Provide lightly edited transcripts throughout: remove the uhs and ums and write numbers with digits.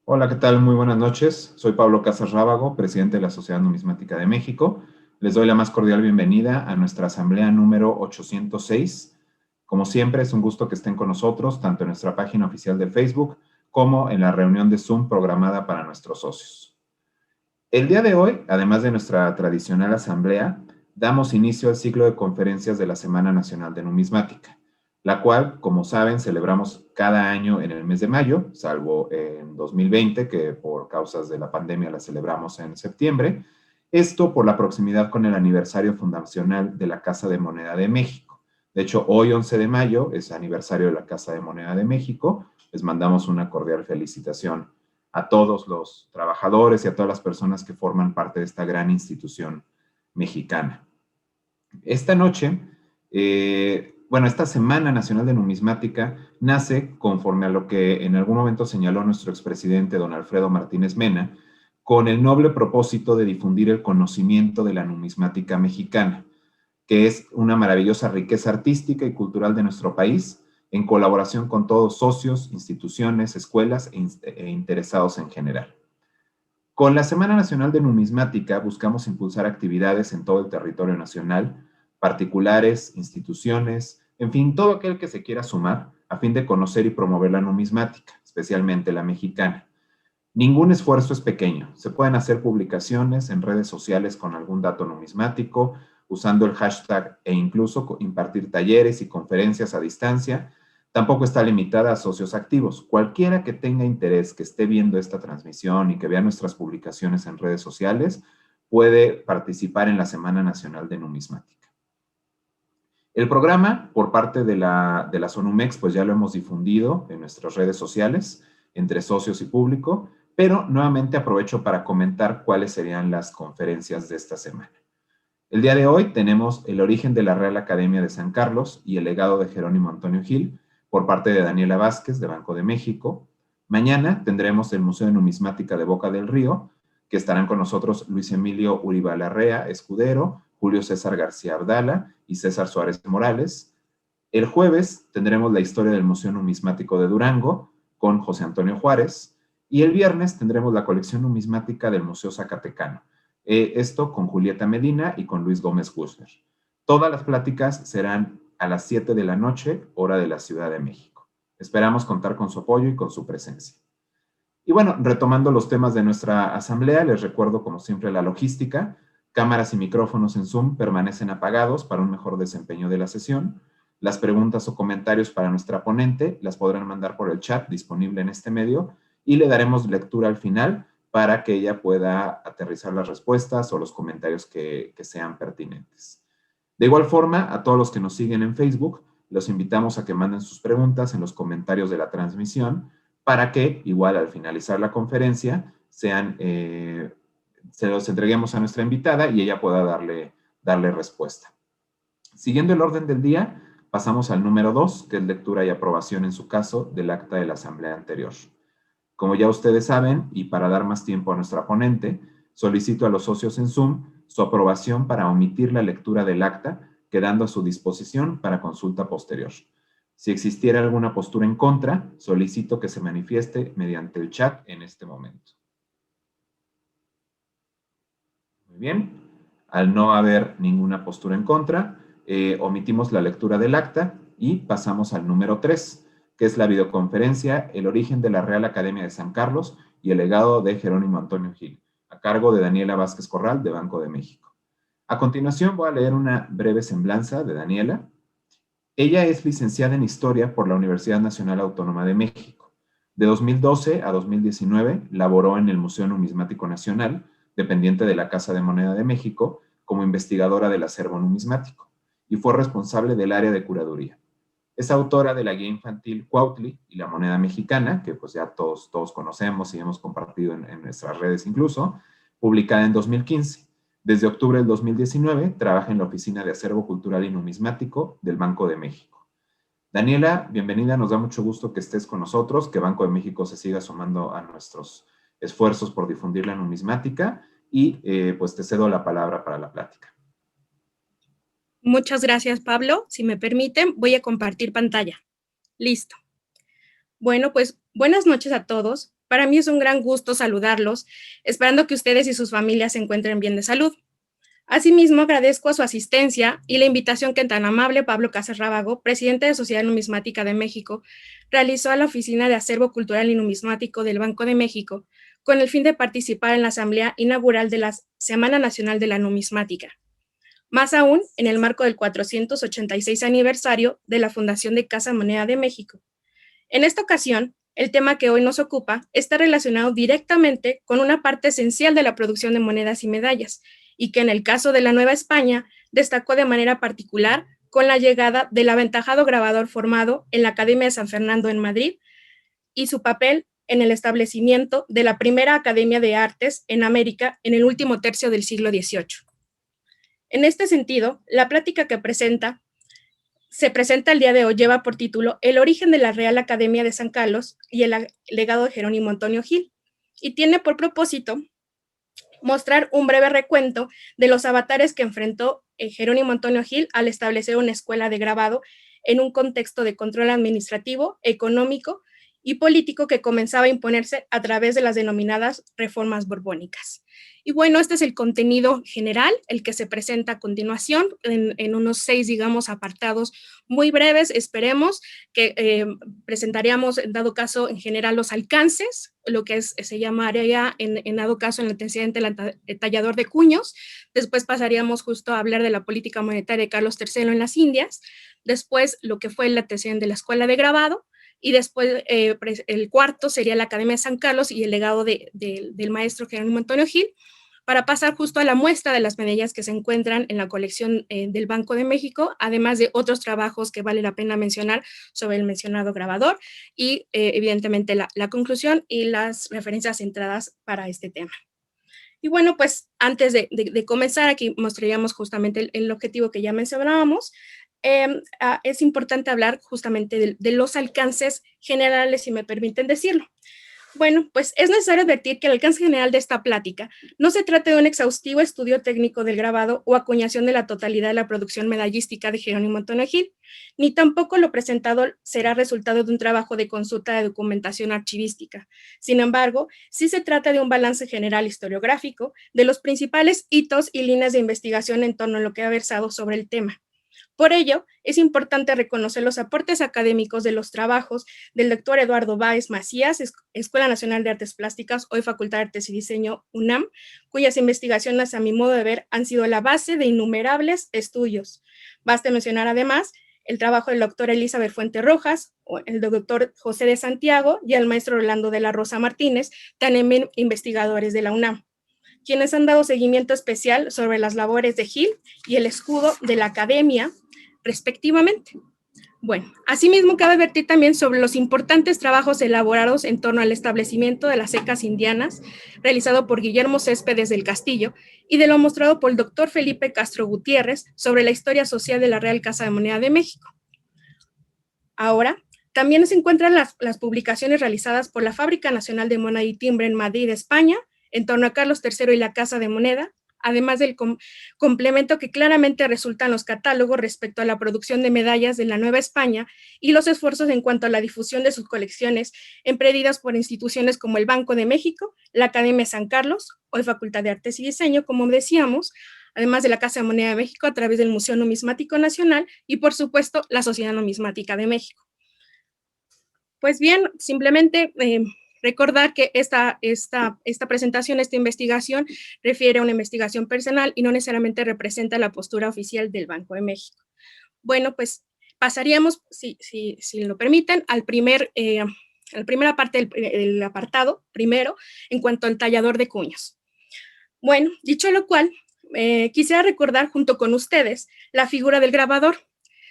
Hola, ¿qué tal? Muy buenas noches. Soy Pablo Casas Rábago, presidente de la Sociedad Numismática de México. Les doy la más cordial bienvenida a nuestra asamblea número 806. Como siempre, es un gusto que estén con nosotros, tanto en nuestra página oficial de Facebook como en la reunión de Zoom programada para nuestros socios. El día de hoy, además de nuestra tradicional asamblea, damos inicio al ciclo de conferencias de la Semana Nacional de Numismática, la cual, como saben, celebramos cada año en el mes de mayo, salvo en 2020, que por causas de la pandemia la celebramos en septiembre. Esto por la proximidad con el aniversario fundacional de la Casa de Moneda de México. De hecho, hoy 11 de mayo es aniversario de la Casa de Moneda de México. Les mandamos una cordial felicitación a todos los trabajadores y a todas las personas que forman parte de esta gran institución mexicana. Esta noche, esta Semana Nacional de Numismática nace conforme a lo que en algún momento señaló nuestro expresidente don Alfredo Martínez Mena, con el noble propósito de difundir el conocimiento de la numismática mexicana, que es una maravillosa riqueza artística y cultural de nuestro país, en colaboración con todos socios, instituciones, escuelas e interesados en general. Con la Semana Nacional de Numismática buscamos impulsar actividades en todo el territorio nacional, particulares, instituciones, en fin, todo aquel que se quiera sumar a fin de conocer y promover la numismática, especialmente la mexicana. Ningún esfuerzo es pequeño. Se pueden hacer publicaciones en redes sociales con algún dato numismático, usando el hashtag e incluso impartir talleres y conferencias a distancia. Tampoco está limitada a socios activos. Cualquiera que tenga interés, que esté viendo esta transmisión y que vea nuestras publicaciones en redes sociales, puede participar en la Semana Nacional de Numismática. El programa, por parte de la SONUMEX, pues ya lo hemos difundido en nuestras redes sociales, entre socios y público, pero nuevamente aprovecho para comentar cuáles serían las conferencias de esta semana. El día de hoy tenemos el origen de la Real Academia de San Carlos y el legado de Jerónimo Antonio Gil, por parte de Daniela Vázquez, de Banco de México. Mañana tendremos el Museo de Numismática de Boca del Río, que estarán con nosotros Luis Emilio Uribe Larrea, Escudero, Julio César García Abdala y César Suárez Morales. El jueves tendremos la historia del Museo Numismático de Durango con José Antonio Juárez. Y el viernes tendremos la colección numismática del Museo Zacatecano. Esto con Julieta Medina y con Luis Gómez Guzner. Todas las pláticas serán a las 7 de la noche, hora de la Ciudad de México. Esperamos contar con su apoyo y con su presencia. Y bueno, retomando los temas de nuestra asamblea, les recuerdo como siempre la logística. Cámaras y micrófonos en Zoom permanecen apagados para un mejor desempeño de la sesión. Las preguntas o comentarios para nuestra ponente las podrán mandar por el chat disponible en este medio y le daremos lectura al final para que ella pueda aterrizar las respuestas o los comentarios que sean pertinentes. De igual forma, a todos los que nos siguen en Facebook, los invitamos a que manden sus preguntas en los comentarios de la transmisión para que, igual al finalizar la conferencia, se los entreguemos a nuestra invitada y ella pueda darle respuesta. Siguiendo el orden del día, pasamos al número 2, que es lectura y aprobación en su caso del acta de la asamblea anterior. Como ya ustedes saben, y para dar más tiempo a nuestra ponente, solicito a los socios en Zoom su aprobación para omitir la lectura del acta, quedando a su disposición para consulta posterior. Si existiera alguna postura en contra, solicito que se manifieste mediante el chat en este momento. Muy bien. Al no haber ninguna postura en contra, omitimos la lectura del acta y pasamos al número 3, que es la videoconferencia El origen de la Real Academia de San Carlos y el legado de Jerónimo Antonio Gil, a cargo de Daniela Vázquez Corral, de Banco de México. A continuación voy a leer una breve semblanza de Daniela. Ella es licenciada en Historia por la Universidad Nacional Autónoma de México. De 2012 a 2019 laboró en el Museo Numismático Nacional, dependiente de la Casa de Moneda de México, como investigadora del acervo numismático, y fue responsable del área de curaduría. Es autora de la guía infantil Cuautli y la moneda mexicana, que pues ya todos conocemos y hemos compartido en nuestras redes incluso, publicada en 2015. Desde octubre del 2019 trabaja en la Oficina de Acervo Cultural y Numismático del Banco de México. Daniela, bienvenida, nos da mucho gusto que estés con nosotros, que Banco de México se siga sumando a nuestros esfuerzos por difundir la numismática y pues te cedo la palabra para la plática. Muchas gracias, Pablo. Si me permiten, voy a compartir pantalla. Listo. Bueno, pues buenas noches a todos. Para mí es un gran gusto saludarlos, esperando que ustedes y sus familias se encuentren bien de salud. Asimismo, agradezco a su asistencia y la invitación que tan amable Pablo Casas Rábago, presidente de Sociedad Numismática de México, realizó a la Oficina de Acervo Cultural y Numismático del Banco de México con el fin de participar en la asamblea inaugural de la Semana Nacional de la Numismática. Más aún, en el marco del 486 aniversario de la fundación de Casa Moneda de México. En esta ocasión, el tema que hoy nos ocupa está relacionado directamente con una parte esencial de la producción de monedas y medallas, y que en el caso de la Nueva España destacó de manera particular con la llegada del aventajado grabador formado en la Academia de San Fernando en Madrid y su papel en el establecimiento de la primera Academia de Artes en América en el último tercio del siglo XVIII. En este sentido, la plática que se presenta el día de hoy lleva por título El origen de la Real Academia de San Carlos y el legado de Jerónimo Antonio Gil, y tiene por propósito mostrar un breve recuento de los avatares que enfrentó Jerónimo Antonio Gil al establecer una escuela de grabado en un contexto de control administrativo, económico y político que comenzaba a imponerse a través de las denominadas reformas borbónicas. Y bueno, este es el contenido general, el que se presenta a continuación en unos 6, digamos, apartados muy breves. Esperemos que presentaríamos, en dado caso, en general los alcances, lo que se llamaría, en dado caso, en el antecedente, el tallador de cuños. Después pasaríamos justo a hablar de la política monetaria de Carlos III en las Indias. Después, lo que fue el antecedente de la escuela de grabado. Y después el cuarto sería la Academia de San Carlos y el legado del maestro Jerónimo Antonio Gil, para pasar justo a la muestra de las medallas que se encuentran en la colección del Banco de México, además de otros trabajos que vale la pena mencionar sobre el mencionado grabador y evidentemente la conclusión y las referencias centradas para este tema. Y bueno, pues antes de comenzar, aquí mostraríamos justamente el objetivo que ya mencionábamos. Es importante hablar justamente de los alcances generales, si me permiten decirlo. Bueno, pues es necesario advertir que el alcance general de esta plática no se trata de un exhaustivo estudio técnico del grabado o acuñación de la totalidad de la producción medallística de Jerónimo Antonio Gil, ni tampoco lo presentado será resultado de un trabajo de consulta de documentación archivística. Sin embargo, sí se trata de un balance general historiográfico de los principales hitos y líneas de investigación en torno a lo que ha versado sobre el tema. Por ello, es importante reconocer los aportes académicos de los trabajos del doctor Eduardo Báez Macías, Escuela Nacional de Artes Plásticas, hoy Facultad de Artes y Diseño UNAM, cuyas investigaciones, a mi modo de ver, han sido la base de innumerables estudios. Baste mencionar además el trabajo del doctor Elizabeth Fuente Rojas, el doctor José de Santiago y el maestro Orlando de la Rosa Martínez, también investigadores de la UNAM, quienes han dado seguimiento especial sobre las labores de Gil y el escudo de la Academia, respectivamente. Bueno, asimismo cabe advertir también sobre los importantes trabajos elaborados en torno al establecimiento de las secas indianas, realizado por Guillermo Céspedes del Castillo, y de lo mostrado por el doctor Felipe Castro Gutiérrez sobre la historia social de la Real Casa de Moneda de México. Ahora, también se encuentran las publicaciones realizadas por la Fábrica Nacional de Moneda y Timbre en Madrid, España, en torno a Carlos III y la Casa de Moneda, además del complemento que claramente resultan los catálogos respecto a la producción de medallas de la Nueva España y los esfuerzos en cuanto a la difusión de sus colecciones emprendidas por instituciones como el Banco de México, la Academia de San Carlos, hoy Facultad de Artes y Diseño, como decíamos, además de la Casa de Moneda de México a través del Museo Numismático Nacional y, por supuesto, la Sociedad Numismática de México. Pues bien, simplemente recordar que esta presentación, esta investigación, refiere a una investigación personal y no necesariamente representa la postura oficial del Banco de México. Bueno, pues pasaríamos, si lo permiten, a la primera parte del apartado, primero, en cuanto al tallador de cuños. Bueno, dicho lo cual, quisiera recordar junto con ustedes la figura del grabador.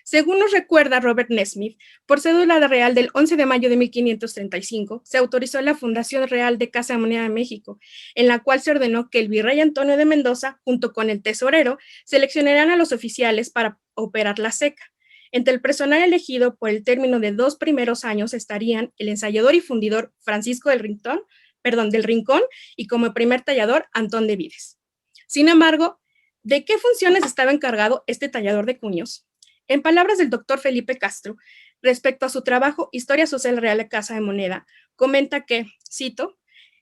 Según nos recuerda Robert Nesmith, por cédula real del 11 de mayo de 1535, se autorizó la Fundación Real de Casa de Moneda de México, en la cual se ordenó que el virrey Antonio de Mendoza, junto con el tesorero, seleccionaran a los oficiales para operar la seca. Entre el personal elegido por el término de 2 primeros años estarían el ensayador y fundidor Francisco del Rincón y como primer tallador Antón de Vides. Sin embargo, ¿de qué funciones estaba encargado este tallador de cuños? En palabras del doctor Felipe Castro, respecto a su trabajo Historia Social Real de Casa de Moneda, comenta que cito,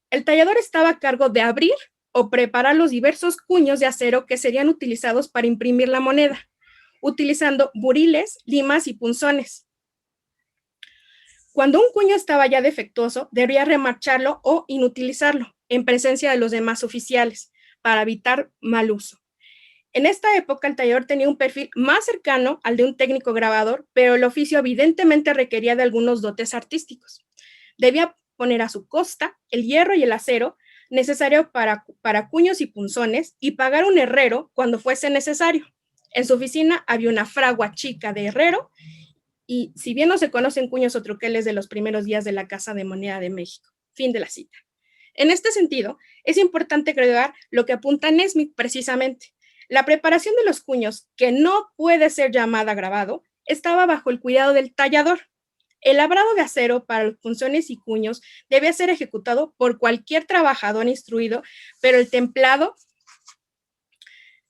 el tallador estaba a cargo de abrir o preparar los diversos cuños de acero que serían utilizados para imprimir la moneda, utilizando buriles, limas y punzones. Cuando un cuño estaba ya defectuoso, debía remarcharlo o inutilizarlo en presencia de los demás oficiales para evitar mal uso. En esta época, el tallador tenía un perfil más cercano al de un técnico grabador, pero el oficio evidentemente requería de algunos dotes artísticos. Debía poner a su costa el hierro y el acero necesario para cuños y punzones y pagar un herrero cuando fuese necesario. En su oficina había una fragua chica de herrero y si bien no se conocen cuños o troqueles de los primeros días de la Casa de Moneda de México. Fin de la cita. En este sentido, es importante agregar lo que apunta Nesmith precisamente. La preparación de los cuños, que no puede ser llamada grabado, estaba bajo el cuidado del tallador. El labrado de acero para los punzones y cuños debía ser ejecutado por cualquier trabajador instruido, pero el templado,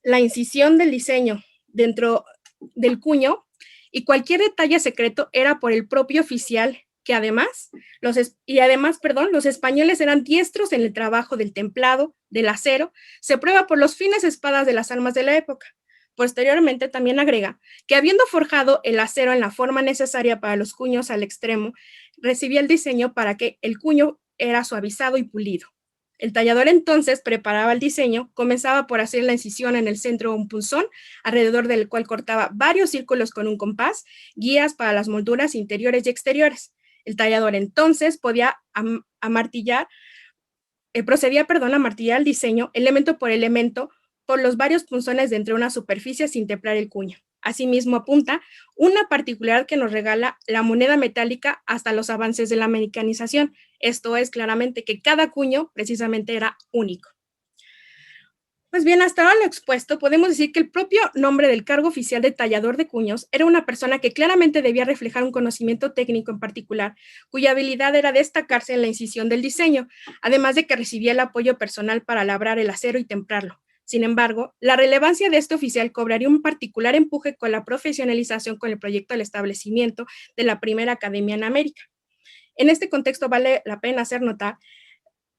la incisión del diseño dentro del cuño y cualquier detalle secreto era por el propio oficial, que además, los españoles eran diestros en el trabajo del templado, del acero, se prueba por los fines espadas de las armas de la época. Posteriormente también agrega que habiendo forjado el acero en la forma necesaria para los cuños al extremo, recibía el diseño para que el cuño era suavizado y pulido. El tallador entonces preparaba el diseño, comenzaba por hacer la incisión en el centro de un punzón, alrededor del cual cortaba varios círculos con un compás, guías para las molduras interiores y exteriores. El tallador entonces procedía a martillar el diseño, elemento por elemento, por los varios punzones dentro de una superficie sin templar el cuño. Asimismo apunta una particularidad que nos regala la moneda metálica hasta los avances de la americanización. Esto es claramente que cada cuño precisamente era único. Pues bien, hasta ahora lo expuesto, podemos decir que el propio nombre del cargo oficial de tallador de cuños era una persona que claramente debía reflejar un conocimiento técnico en particular, cuya habilidad era destacarse en la incisión del diseño, además de que recibía el apoyo personal para labrar el acero y templarlo. Sin embargo, la relevancia de este oficial cobraría un particular empuje con la profesionalización con el proyecto del establecimiento de la primera academia en América. En este contexto vale la pena hacer notar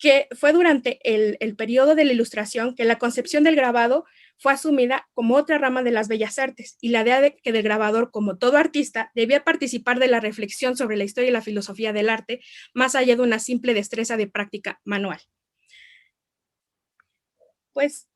que fue durante el periodo de la Ilustración que la concepción del grabado fue asumida como otra rama de las bellas artes y la idea de que el grabador, como todo artista, debía participar de la reflexión sobre la historia y la filosofía del arte, más allá de una simple destreza de práctica manual. Pues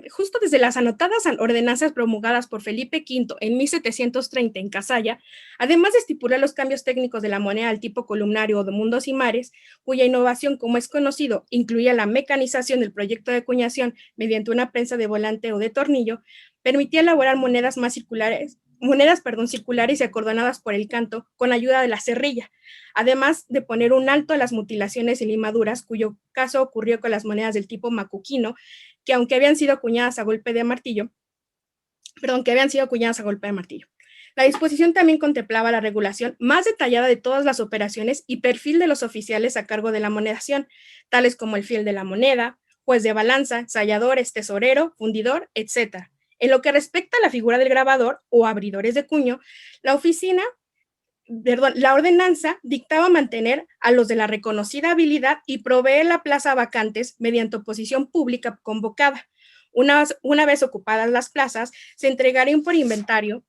justo desde las anotadas ordenanzas promulgadas por Felipe V en 1730 en Cazalla, además de estipular los cambios técnicos de la moneda al tipo columnario o de mundos y mares, cuya innovación, como es conocido, incluía la mecanización del proyecto de acuñación mediante una prensa de volante o de tornillo, permitía elaborar monedas circulares y acordonadas por el canto con ayuda de la serrilla, además de poner un alto a las mutilaciones y limaduras, cuyo caso ocurrió con las monedas del tipo macuquino, que aunque habían sido acuñadas a golpe de martillo. La disposición también contemplaba la regulación más detallada de todas las operaciones y perfil de los oficiales a cargo de la monedación, tales como el fiel de la moneda, juez de balanza, ensayadores, tesorero, fundidor, etc. En lo que respecta a la figura del grabador o abridores de cuño, la ordenanza dictaba mantener a los de la reconocida habilidad y proveer la plaza a vacantes mediante oposición pública convocada. Una vez ocupadas las plazas, se entregarían por inventario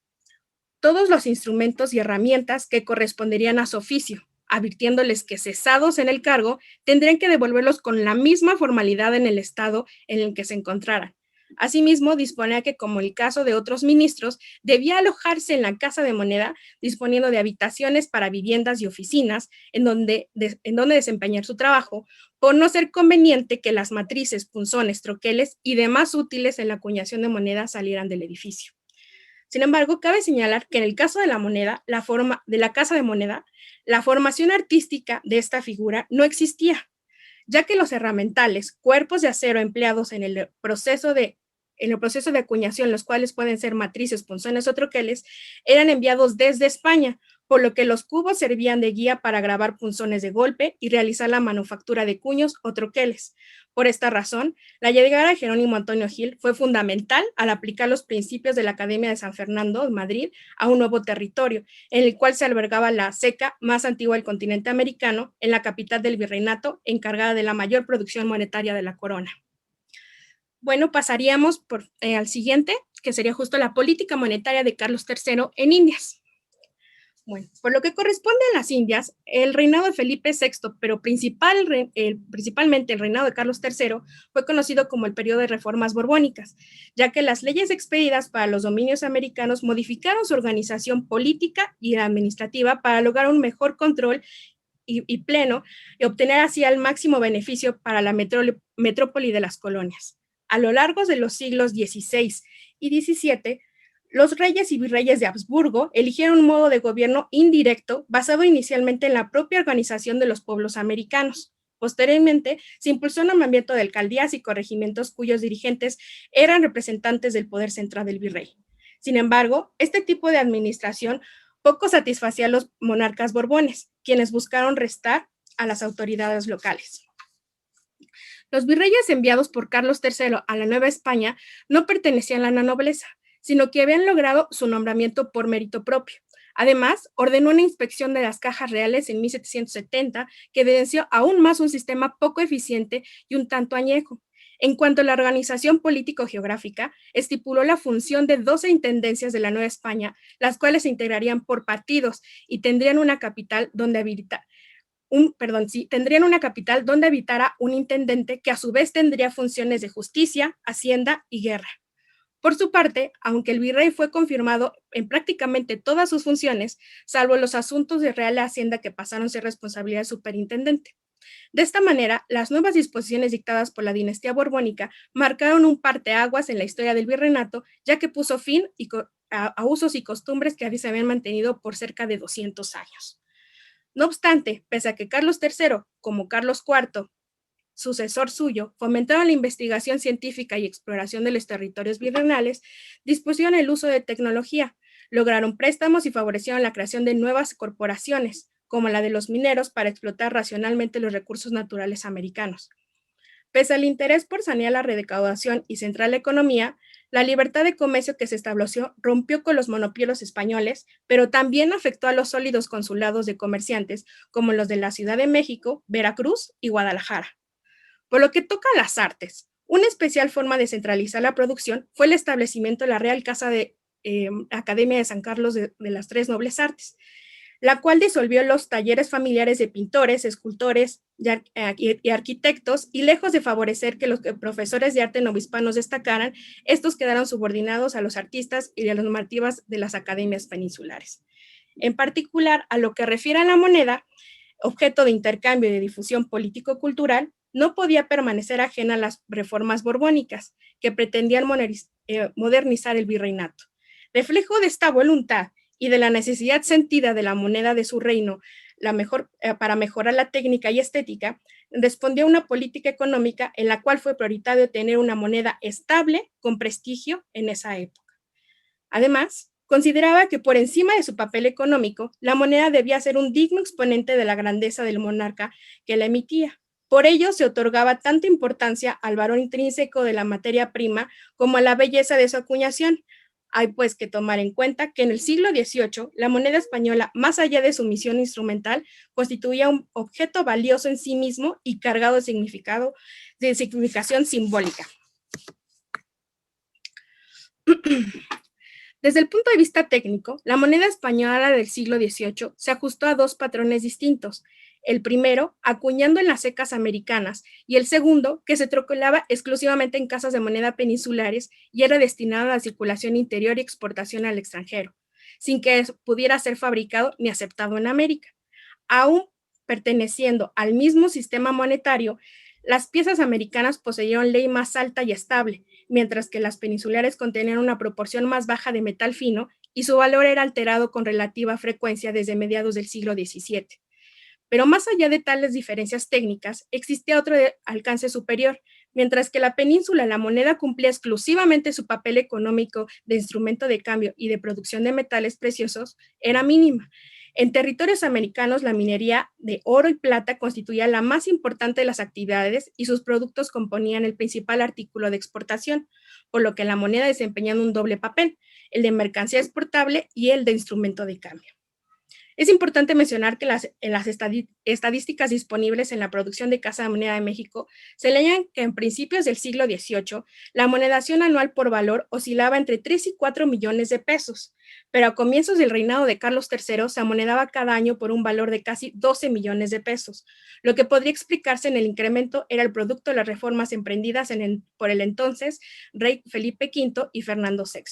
todos los instrumentos y herramientas que corresponderían a su oficio, advirtiéndoles que cesados en el cargo, tendrían que devolverlos con la misma formalidad en el estado en el que se encontraran. Asimismo, disponía que, como el caso de otros ministros, debía alojarse en la Casa de Moneda, disponiendo de habitaciones para viviendas y oficinas en donde desempeñar su trabajo, por no ser conveniente que las matrices, punzones, troqueles y demás útiles en la acuñación de moneda salieran del edificio. Sin embargo, cabe señalar que en el caso de la moneda, de la Casa de Moneda, la formación artística de esta figura no existía, ya que los herramientales, cuerpos de acero empleados en el proceso de acuñación, los cuales pueden ser matrices, punzones o troqueles, eran enviados desde España, por lo que los cubos servían de guía para grabar punzones de golpe y realizar la manufactura de cuños o troqueles. Por esta razón, la llegada de Jerónimo Antonio Gil fue fundamental al aplicar los principios de la Academia de San Fernando de Madrid a un nuevo territorio, en el cual se albergaba la ceca más antigua del continente americano, en la capital del virreinato, encargada de la mayor producción monetaria de la corona. Bueno, pasaríamos al siguiente, que sería justo la política monetaria de Carlos III en Indias. Bueno, por lo que corresponde a las Indias, el reinado de Felipe VI, pero principalmente el reinado de Carlos III, fue conocido como el periodo de reformas borbónicas, ya que las leyes expedidas para los dominios americanos modificaron su organización política y administrativa para lograr un mejor control y pleno y obtener así el máximo beneficio para la metrópoli de las colonias. A lo largo de los siglos XVI y XVII, los reyes y virreyes de Habsburgo eligieron un modo de gobierno indirecto basado inicialmente en la propia organización de los pueblos americanos. Posteriormente, se impulsó un nombramiento de alcaldías y corregimientos cuyos dirigentes eran representantes del poder central del virrey. Sin embargo, este tipo de administración poco satisfacía a los monarcas borbones, quienes buscaron restar a las autoridades locales. Los virreyes enviados por Carlos III a la Nueva España no pertenecían a la nobleza, sino que habían logrado su nombramiento por mérito propio. Además, ordenó una inspección de las cajas reales en 1770 que evidenció aún más un sistema poco eficiente y un tanto añejo. En cuanto a la organización político-geográfica, estipuló la función de 12 intendencias de la Nueva España, las cuales se integrarían por partidos y tendrían una capital donde habitara un intendente que a su vez tendría funciones de justicia, hacienda y guerra. Por su parte, aunque el virrey fue confirmado en prácticamente todas sus funciones, salvo los asuntos de Real Hacienda que pasaron a ser responsabilidad del superintendente. De esta manera, las nuevas disposiciones dictadas por la dinastía borbónica marcaron un parteaguas en la historia del virreinato, ya que puso fin a usos y costumbres que se habían mantenido por cerca de 200 años. No obstante, pese a que Carlos III, como Carlos IV, sucesor suyo, fomentaron la investigación científica y exploración de los territorios virreinales, dispusieron el uso de tecnología, lograron préstamos y favorecieron la creación de nuevas corporaciones, como la de los mineros, para explotar racionalmente los recursos naturales americanos. Pese al interés por sanear la recaudación y centrar la economía, la libertad de comercio que se estableció rompió con los monopolios españoles, pero también afectó a los sólidos consulados de comerciantes, como los de la Ciudad de México, Veracruz y Guadalajara. Por lo que toca a las artes, una especial forma de centralizar la producción fue el establecimiento de la Real Casa de Academia de San Carlos de las Tres Nobles Artes, la cual disolvió los talleres familiares de pintores, escultores y arquitectos, y lejos de favorecer que los profesores de arte novohispanos destacaran, estos quedaron subordinados a los artistas y a las normativas de las academias peninsulares. En particular, a lo que refiere a la moneda, objeto de intercambio y de difusión político-cultural, no podía permanecer ajena a las reformas borbónicas que pretendían modernizar el virreinato. Reflejo de esta voluntad y de la necesidad sentida de la moneda de su reino para mejorar la técnica y estética, respondió a una política económica en la cual fue prioritario tener una moneda estable con prestigio en esa época. Además, consideraba que por encima de su papel económico, la moneda debía ser un digno exponente de la grandeza del monarca que la emitía. Por ello, se otorgaba tanta importancia al valor intrínseco de la materia prima como a la belleza de su acuñación. Hay pues que tomar en cuenta que en el siglo XVIII, la moneda española, más allá de su misión instrumental, constituía un objeto valioso en sí mismo y cargado de significación simbólica. Desde el punto de vista técnico, la moneda española del siglo XVIII se ajustó a dos patrones distintos. El primero, acuñando en las secas americanas, y el segundo, que se troquelaba exclusivamente en casas de moneda peninsulares y era destinado a la circulación interior y exportación al extranjero, sin que pudiera ser fabricado ni aceptado en América. Aún perteneciendo al mismo sistema monetario, las piezas americanas poseían ley más alta y estable, mientras que las peninsulares contenían una proporción más baja de metal fino y su valor era alterado con relativa frecuencia desde mediados del siglo XVII. Pero más allá de tales diferencias técnicas, existía otro de alcance superior. Mientras que la península, la moneda cumplía exclusivamente su papel económico de instrumento de cambio y de producción de metales preciosos, era mínima. En territorios americanos, la minería de oro y plata constituía la más importante de las actividades y sus productos componían el principal artículo de exportación, por lo que la moneda desempeñaba un doble papel, el de mercancía exportable y el de instrumento de cambio. Es importante mencionar que en las estadísticas disponibles en la producción de Casa de Moneda de México se leían que en principios del siglo XVIII la monedización anual por valor oscilaba entre 3 y 4 millones de pesos, pero a comienzos del reinado de Carlos III se amonedaba cada año por un valor de casi 12 millones de pesos. Lo que podría explicarse en el incremento era el producto de las reformas emprendidas por el entonces rey Felipe V y Fernando VI.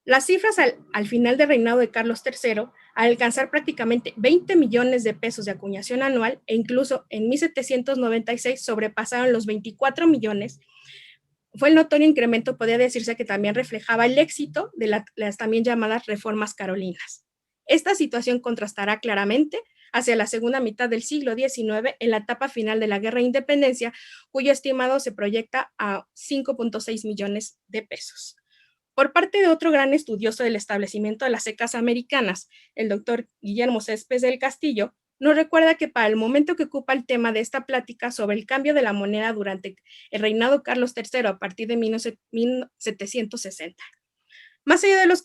Las cifras al final del reinado de Carlos III, al alcanzar prácticamente 20 millones de pesos de acuñación anual e incluso en 1796 sobrepasaron los 24 millones, fue el notorio incremento, podría decirse que también reflejaba el éxito de las también llamadas reformas carolinas. Esta situación contrastará claramente hacia la segunda mitad del siglo XIX en la etapa final de la Guerra de Independencia, cuyo estimado se proyecta a 5.6 millones de pesos. Por parte de otro gran estudioso del establecimiento de las secas americanas, el doctor Guillermo Céspedes del Castillo, nos recuerda que para el momento que ocupa el tema de esta plática sobre el cambio de la moneda durante el reinado de Carlos III a partir de 1760. Más allá de los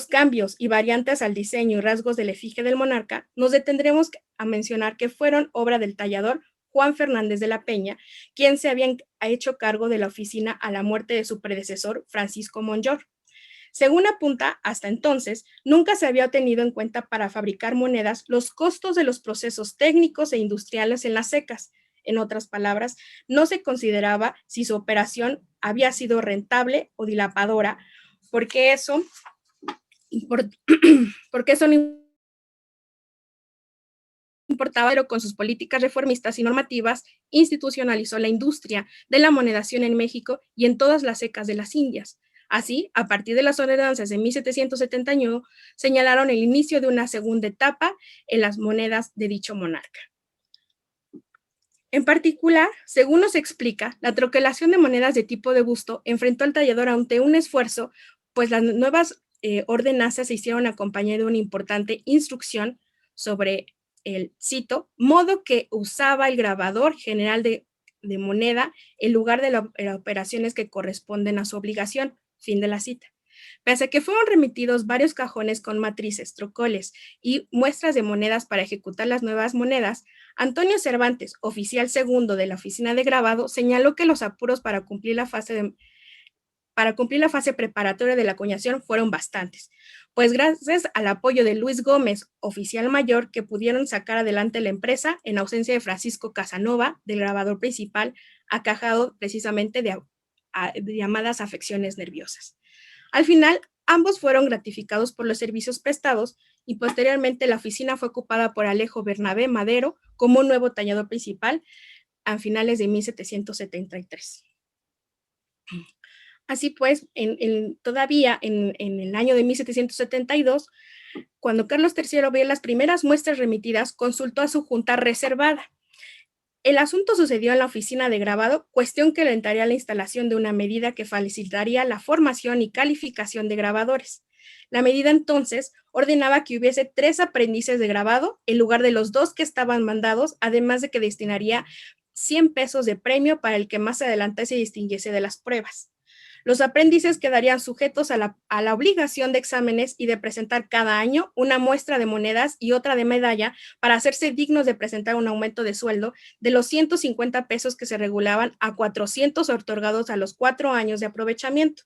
cambios y variantes al diseño y rasgos del efigie del monarca, nos detendremos a mencionar que fueron obra del tallador Juan Fernández de la Peña, quien se había hecho cargo de la oficina a la muerte de su predecesor, Francisco Monjor. Según apunta, hasta entonces, nunca se había tenido en cuenta para fabricar monedas los costos de los procesos técnicos e industriales en las secas. En otras palabras, no se consideraba si su operación había sido rentable o dilapadora, porque eso no importaba, pero con sus políticas reformistas y normativas institucionalizó la industria de la monedación en México y en todas las secas de las Indias. Así, a partir de las ordenanzas de 1771, señalaron el inicio de una segunda etapa en las monedas de dicho monarca. En particular, según nos explica, la troquelación de monedas de tipo de busto enfrentó al tallador ante un esfuerzo, pues las nuevas ordenanzas se hicieron acompañadas de una importante instrucción sobre el, cito, modo que usaba el grabador general de moneda en lugar de las operaciones que corresponden a su obligación, fin de la cita. Pese a que fueron remitidos varios cajones con matrices, trocoles y muestras de monedas para ejecutar las nuevas monedas, Antonio Cervantes, oficial segundo de la oficina de grabado, señaló que los apuros para cumplir la fase preparatoria de la acuñación fueron bastantes, pues gracias al apoyo de Luis Gómez, oficial mayor, que pudieron sacar adelante la empresa en ausencia de Francisco Casanova, del grabador principal, acajado precisamente de llamadas afecciones nerviosas. Al final, ambos fueron gratificados por los servicios prestados y posteriormente la oficina fue ocupada por Alejo Bernabé Madero como nuevo tallador principal a finales de 1773. Así pues, todavía en el año de 1772, cuando Carlos III vio las primeras muestras remitidas, consultó a su junta reservada. El asunto sucedió en la oficina de grabado, cuestión que alentaría la instalación de una medida que facilitaría la formación y calificación de grabadores. La medida entonces ordenaba que hubiese 3 aprendices de grabado en lugar de los 2 que estaban mandados, además de que destinaría 100 pesos de premio para el que más adelante se distinguiese de las pruebas. Los aprendices quedarían sujetos a la obligación de exámenes y de presentar cada año una muestra de monedas y otra de medalla para hacerse dignos de presentar un aumento de sueldo de los 150 pesos que se regulaban a 400 otorgados a los 4 años de aprovechamiento.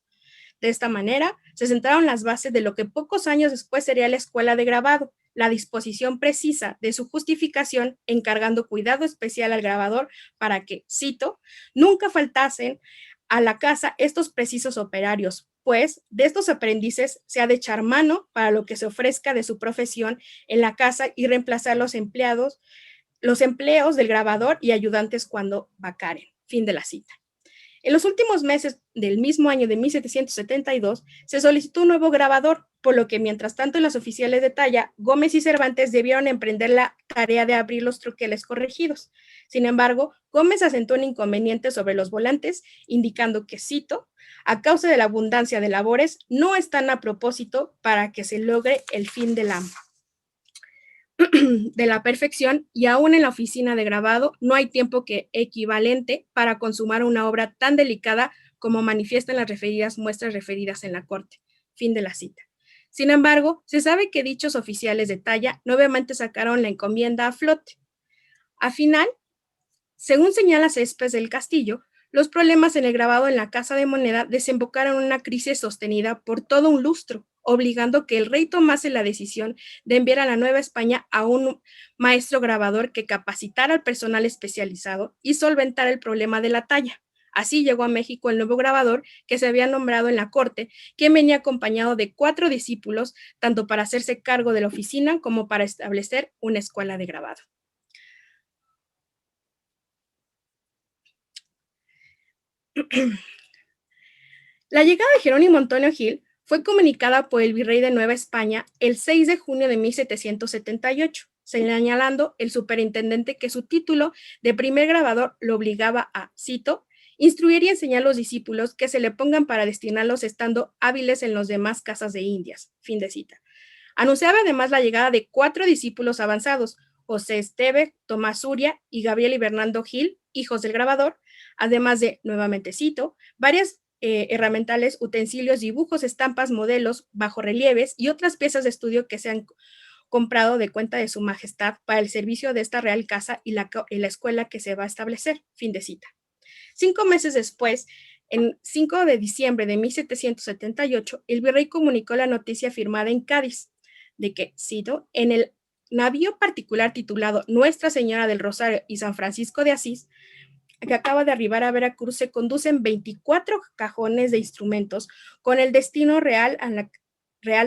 De esta manera, se sentaron las bases de lo que pocos años después sería la escuela de grabado, la disposición precisa de su justificación encargando cuidado especial al grabador para que, cito, nunca faltasen a la casa estos precisos operarios, pues de estos aprendices se ha de echar mano para lo que se ofrezca de su profesión en la casa y reemplazar los empleos del grabador y ayudantes cuando vacaren. Fin de la cita. En los últimos meses del mismo año de 1772 se solicitó un nuevo grabador, por lo que mientras tanto las oficiales de talla, Gómez y Cervantes debieron emprender la tarea de abrir los troqueles corregidos. Sin embargo, Gómez asentó un inconveniente sobre los volantes, indicando que, cito, a causa de la abundancia de labores, no están a propósito para que se logre el fin de la perfección, y aún en la oficina de grabado no hay tiempo equivalente para consumar una obra tan delicada como manifiestan las referidas muestras referidas en la corte. Fin de la cita. Sin embargo, se sabe que dichos oficiales de talla nuevamente sacaron la encomienda a flote. Al final, según señala Céspedes del Castillo, los problemas en el grabado en la Casa de Moneda desembocaron en una crisis sostenida por todo un lustro, obligando que el rey tomase la decisión de enviar a la Nueva España a un maestro grabador que capacitara al personal especializado y solventara el problema de la talla. Así llegó a México el nuevo grabador que se había nombrado en la corte, quien venía acompañado de 4 discípulos, tanto para hacerse cargo de la oficina como para establecer una escuela de grabado. La llegada de Jerónimo Antonio Gil fue comunicada por el virrey de Nueva España el 6 de junio de 1778, señalando el superintendente que su título de primer grabador lo obligaba a, cito, instruir y enseñar a los discípulos que se le pongan para destinarlos estando hábiles en los demás casas de Indias. Fin de cita. Anunciaba además la llegada de 4 discípulos avanzados, José Esteve, Tomás Uria y Gabriel y Bernardo Gil, hijos del grabador, además de, nuevamente cito, varias herramientales, utensilios, dibujos, estampas, modelos, bajorrelieves y otras piezas de estudio que se han comprado de cuenta de su majestad para el servicio de esta real casa y la escuela que se va a establecer. Fin de cita. 5 meses después, en 5 de diciembre de 1778, el virrey comunicó la noticia firmada en Cádiz de que, cito, en el navío particular titulado Nuestra Señora del Rosario y San Francisco de Asís, que acaba de arribar a Veracruz, se conducen 24 cajones de instrumentos con el destino real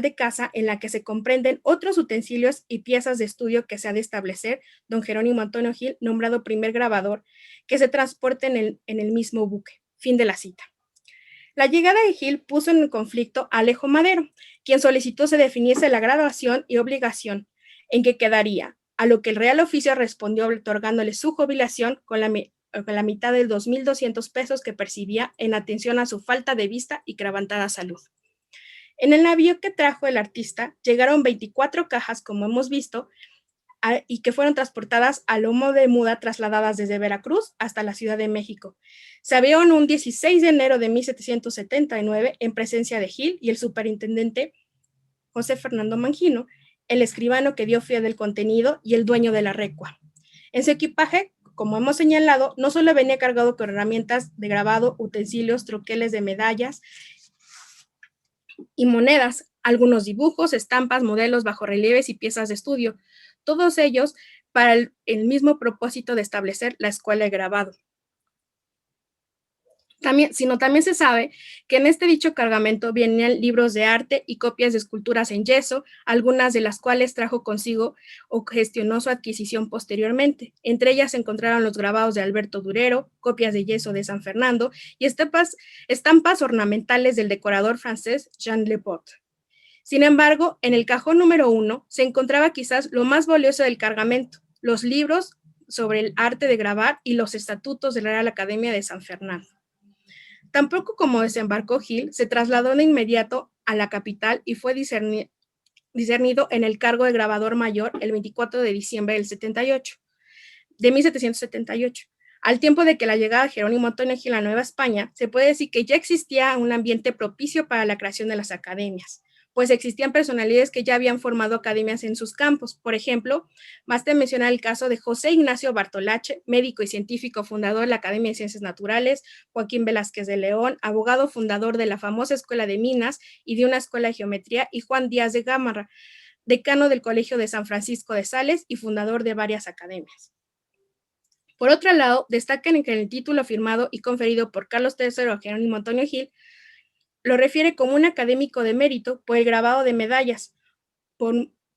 de casa, en la que se comprenden otros utensilios y piezas de estudio que se ha de establecer don Jerónimo Antonio Gil, nombrado primer grabador, que se transporten en el mismo buque. Fin de la cita. La llegada de Gil puso en conflicto a Alejo Madero, quien solicitó se definiese la graduación y obligación en que quedaría, a lo que el Real Oficio respondió otorgándole su jubilación con la mitad de 2,200 pesos que percibía en atención a su falta de vista y quebrantada salud. En el navío que trajo el artista llegaron 24 cajas, como hemos visto, y que fueron transportadas a lomo de muda, trasladadas desde Veracruz hasta la Ciudad de México. Se abrieron un 16 de enero de 1779 en presencia de Gil y el superintendente José Fernando Mangino, el escribano que dio fe del contenido y el dueño de la recua. En su equipaje, como hemos señalado, no solo venía cargado con herramientas de grabado, utensilios, troqueles de medallas y monedas, algunos dibujos, estampas, modelos, bajorrelieves y piezas de estudio, todos ellos para el mismo propósito de establecer la escuela de grabado. También se sabe que en este dicho cargamento venían libros de arte y copias de esculturas en yeso, algunas de las cuales trajo consigo o gestionó su adquisición posteriormente. Entre ellas se encontraron los grabados de Alberto Durero, copias de yeso de San Fernando y estampas ornamentales del decorador francés Jean Lepaute. Sin embargo, en el cajón número 1 se encontraba quizás lo más valioso del cargamento, los libros sobre el arte de grabar y los estatutos de la Real Academia de San Fernando. Tampoco como desembarcó Gil, se trasladó de inmediato a la capital y fue discernido en el cargo de grabador mayor el 24 de diciembre de 1778. Al tiempo de que la llegada de Jerónimo Antonio Gil a Nueva España, se puede decir que ya existía un ambiente propicio para la creación de las academias, pues existían personalidades que ya habían formado academias en sus campos. Por ejemplo, basta mencionar el caso de José Ignacio Bartolache, médico y científico fundador de la Academia de Ciencias Naturales, Joaquín Velázquez de León, abogado fundador de la famosa Escuela de Minas y de una escuela de geometría, y Juan Díaz de Gámara, decano del Colegio de San Francisco de Sales y fundador de varias academias. Por otro lado, destacan que en el título firmado y conferido por Carlos III a Jerónimo Antonio Gil, lo refiere como un académico de mérito por el grabado de medallas por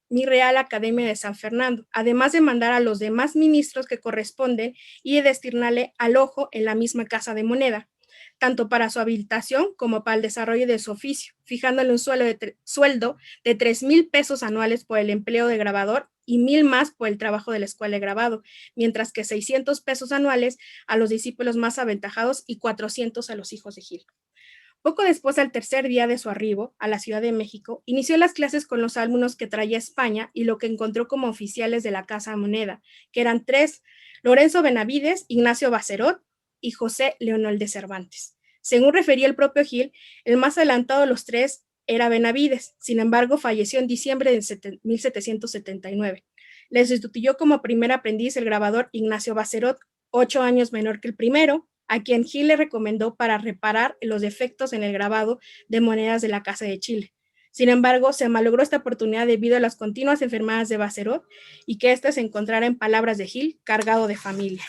mi Real Academia de San Fernando, además de mandar a los demás ministros que corresponden y de destinarle al ojo en la misma Casa de Moneda. tanto para su habilitación como para el desarrollo de su oficio, fijándole un sueldo de 3,000 pesos anuales por el empleo de grabador y 1,000 más por el trabajo de la escuela de grabado, mientras que 600 pesos anuales a los discípulos más aventajados y 400 a los hijos de Gil. Poco después, al tercer día de su arribo a la Ciudad de México, inició las clases con los alumnos que traía a España y lo que encontró como oficiales de la Casa de Moneda, que eran 3: Lorenzo Benavides, Ignacio Bacerot y José Leonel de Cervantes. Según refería el propio Gil, el más adelantado de los 3 era Benavides, sin embargo falleció en diciembre de 1779. Le sustituyó como primer aprendiz el grabador Ignacio Bacerot, 8 años menor que el primero, a quien Gil le recomendó para reparar los defectos en el grabado de monedas de la Casa de Chile. Sin embargo, se malogró esta oportunidad debido a las continuas enfermedades de Bacerot y que éste se encontrara, en palabras de Gil, cargado de familia.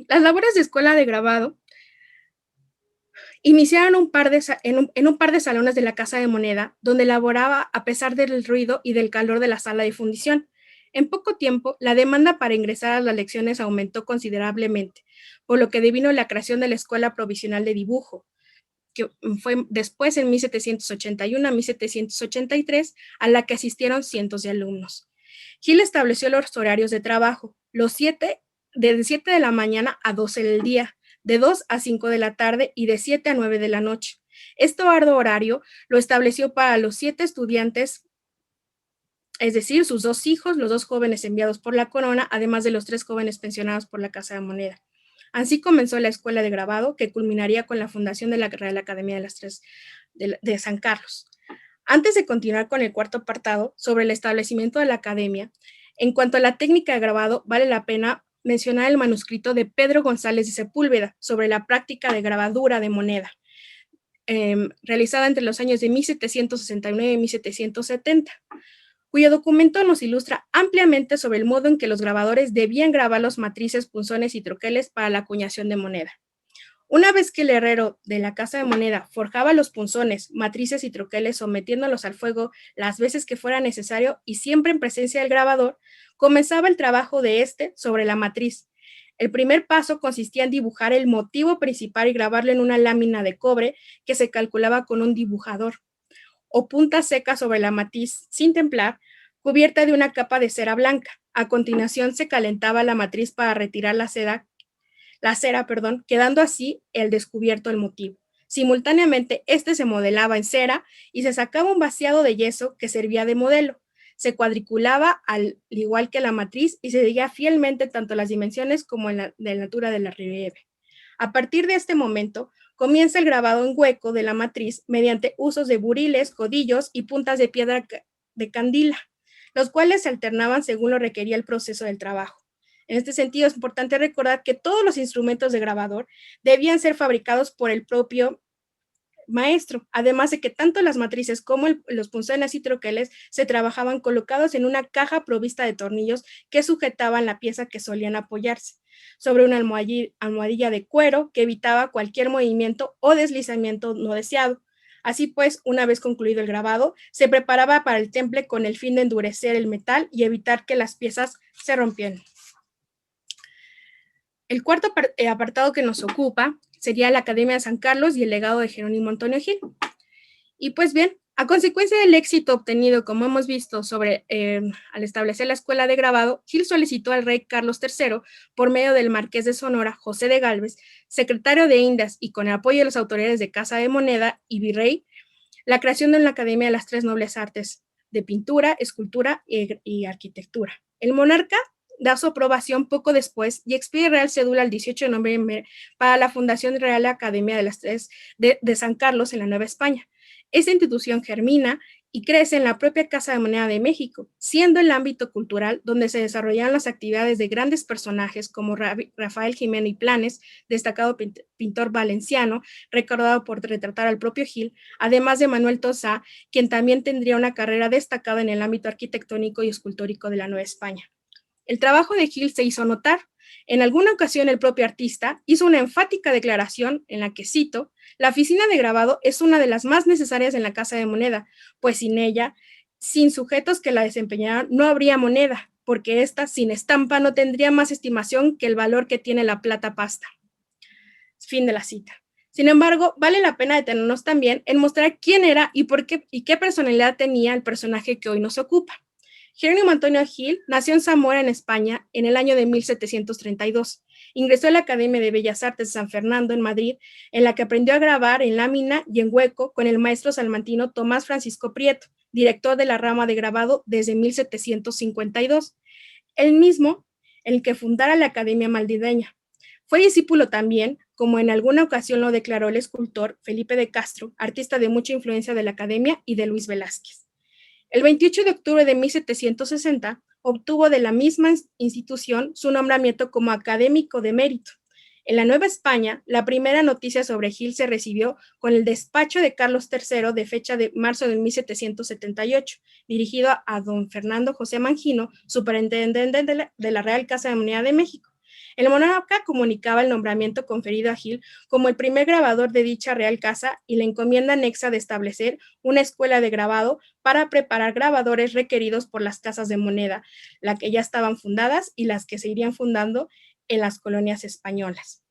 Las labores de escuela de grabado iniciaron en un par de salones de la Casa de Moneda, donde laboraba a pesar del ruido y del calor de la sala de fundición. En poco tiempo, la demanda para ingresar a las lecciones aumentó considerablemente, por lo que devino la creación de la Escuela Provisional de Dibujo, que fue después en 1781 a 1783, a la que asistieron cientos de alumnos. Gil estableció los horarios de trabajo, desde 7 de la mañana a 12 del día, de 2 a 5 de la tarde y de 7 a 9 de la noche. Este arduo horario lo estableció para los 7 estudiantes, es decir, sus 2 hijos, los 2 jóvenes enviados por la corona, además de los 3 jóvenes pensionados por la Casa de Moneda. Así comenzó la escuela de grabado, que culminaría con la fundación de la Real Academia de las Tres de San Carlos. Antes de continuar con el cuarto apartado sobre el establecimiento de la academia, en cuanto a la técnica de grabado, vale la pena mencionar el manuscrito de Pedro González de Sepúlveda sobre la práctica de grabadura de moneda, realizada entre los años de 1769 y 1770. Cuyo documento nos ilustra ampliamente sobre el modo en que los grabadores debían grabar los matrices, punzones y troqueles para la acuñación de moneda. Una vez que el herrero de la Casa de Moneda forjaba los punzones, matrices y troqueles, sometiéndolos al fuego las veces que fuera necesario y siempre en presencia del grabador, comenzaba el trabajo de este sobre la matriz. El primer paso consistía en dibujar el motivo principal y grabarlo en una lámina de cobre que se calculaba con un dibujador, o punta seca sobre la matriz sin templar, cubierta de una capa de cera blanca. A continuación se calentaba la matriz para retirar la cera, quedando así el descubierto el motivo. Simultáneamente, este se modelaba en cera y se sacaba un vaciado de yeso que servía de modelo. Se cuadriculaba al igual que la matriz y se seguía fielmente tanto las dimensiones como la altura de la relieve. A partir de este momento, comienza el grabado en hueco de la matriz mediante usos de buriles, codillos y puntas de piedra de candila, los cuales se alternaban según lo requería el proceso del trabajo. En este sentido, es importante recordar que todos los instrumentos de grabador debían ser fabricados por el propio maestro, además de que tanto las matrices como los punzones y troqueles se trabajaban colocados en una caja provista de tornillos que sujetaban la pieza que solían apoyarse sobre una almohadilla de cuero que evitaba cualquier movimiento o deslizamiento no deseado. Así pues, una vez concluido el grabado, se preparaba para el temple con el fin de endurecer el metal y evitar que las piezas se rompieran. El cuarto apartado que nos ocupa sería la Academia de San Carlos y el legado de Jerónimo Antonio Gil. Y pues bien, a consecuencia del éxito obtenido, como hemos visto, al establecer la escuela de grabado, Gil solicitó al rey Carlos III, por medio del marqués de Sonora, José de Gálvez, secretario de Indias, y con el apoyo de las autoridades de Casa de Moneda y virrey, la creación de una academia de las 3 nobles artes, de pintura, escultura y arquitectura. El monarca da su aprobación poco después y expide Real Cédula el 18 de noviembre para la fundación de Real Academia de las Tres de San Carlos en la Nueva España. Esta institución germina y crece en la propia Casa de Moneda de México, siendo el ámbito cultural donde se desarrollaron las actividades de grandes personajes como Rafael Jimeno y Planes, destacado pintor valenciano, recordado por retratar al propio Gil, además de Manuel Tosá, quien también tendría una carrera destacada en el ámbito arquitectónico y escultórico de la Nueva España. El trabajo de Gil se hizo notar. En alguna ocasión el propio artista hizo una enfática declaración en la que cito: "La oficina de grabado es una de las más necesarias en la Casa de Moneda, pues sin ella, sin sujetos que la desempeñaran, no habría moneda. porque ésta sin estampa no tendría más estimación que el valor que tiene la plata pasta. Fin de la cita. Sin embargo, vale la pena detenernos también en mostrar quién era y por qué y qué personalidad tenía el personaje que hoy nos ocupa. Jerónimo Antonio Gil nació en Zamora, en España, en el año de 1732. Ingresó a la Academia de Bellas Artes de San Fernando, en Madrid, en la que aprendió a grabar en lámina y en hueco con el maestro salmantino Tomás Francisco Prieto, director de la rama de grabado desde 1752, el mismo el que fundara la Academia Madrileña. Fue discípulo también, como en alguna ocasión lo declaró el escultor Felipe de Castro, artista de mucha influencia de la Academia, y de Luis Velázquez. El 28 de octubre de 1760 obtuvo de la misma institución su nombramiento como académico de mérito. En la Nueva España, la primera noticia sobre Gil se recibió con el despacho de Carlos III de fecha de marzo de 1778, dirigido a don Fernando José Mangino, superintendente de la Real Casa de Moneda de México. El monarca comunicaba el nombramiento conferido a Gil como el primer grabador de dicha Real Casa y la encomienda anexa de establecer una escuela de grabado para preparar grabadores requeridos por las casas de moneda, las que ya estaban fundadas y las que se irían fundando en las colonias españolas.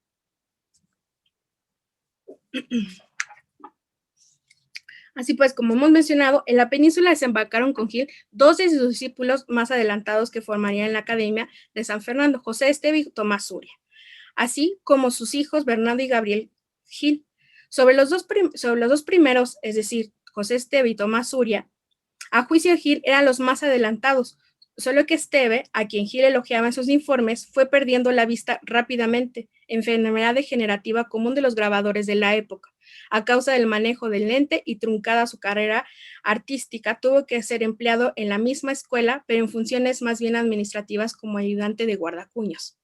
Así pues, como hemos mencionado, en la península desembarcaron con Gil dos de sus discípulos más adelantados que formarían la Academia de San Fernando, José Esteve y Tomás Uria, así como sus hijos Bernardo y Gabriel Gil. Sobre los dos primeros, es decir, José Esteve y Tomás Uria, a juicio de Gil eran los más adelantados, solo que Esteve, a quien Gil elogiaba en sus informes, fue perdiendo la vista rápidamente, enfermedad degenerativa común de los grabadores de la época. A causa del manejo del lente y truncada su carrera artística, tuvo que ser empleado en la misma escuela, pero en funciones más bien administrativas como ayudante de guardacuños.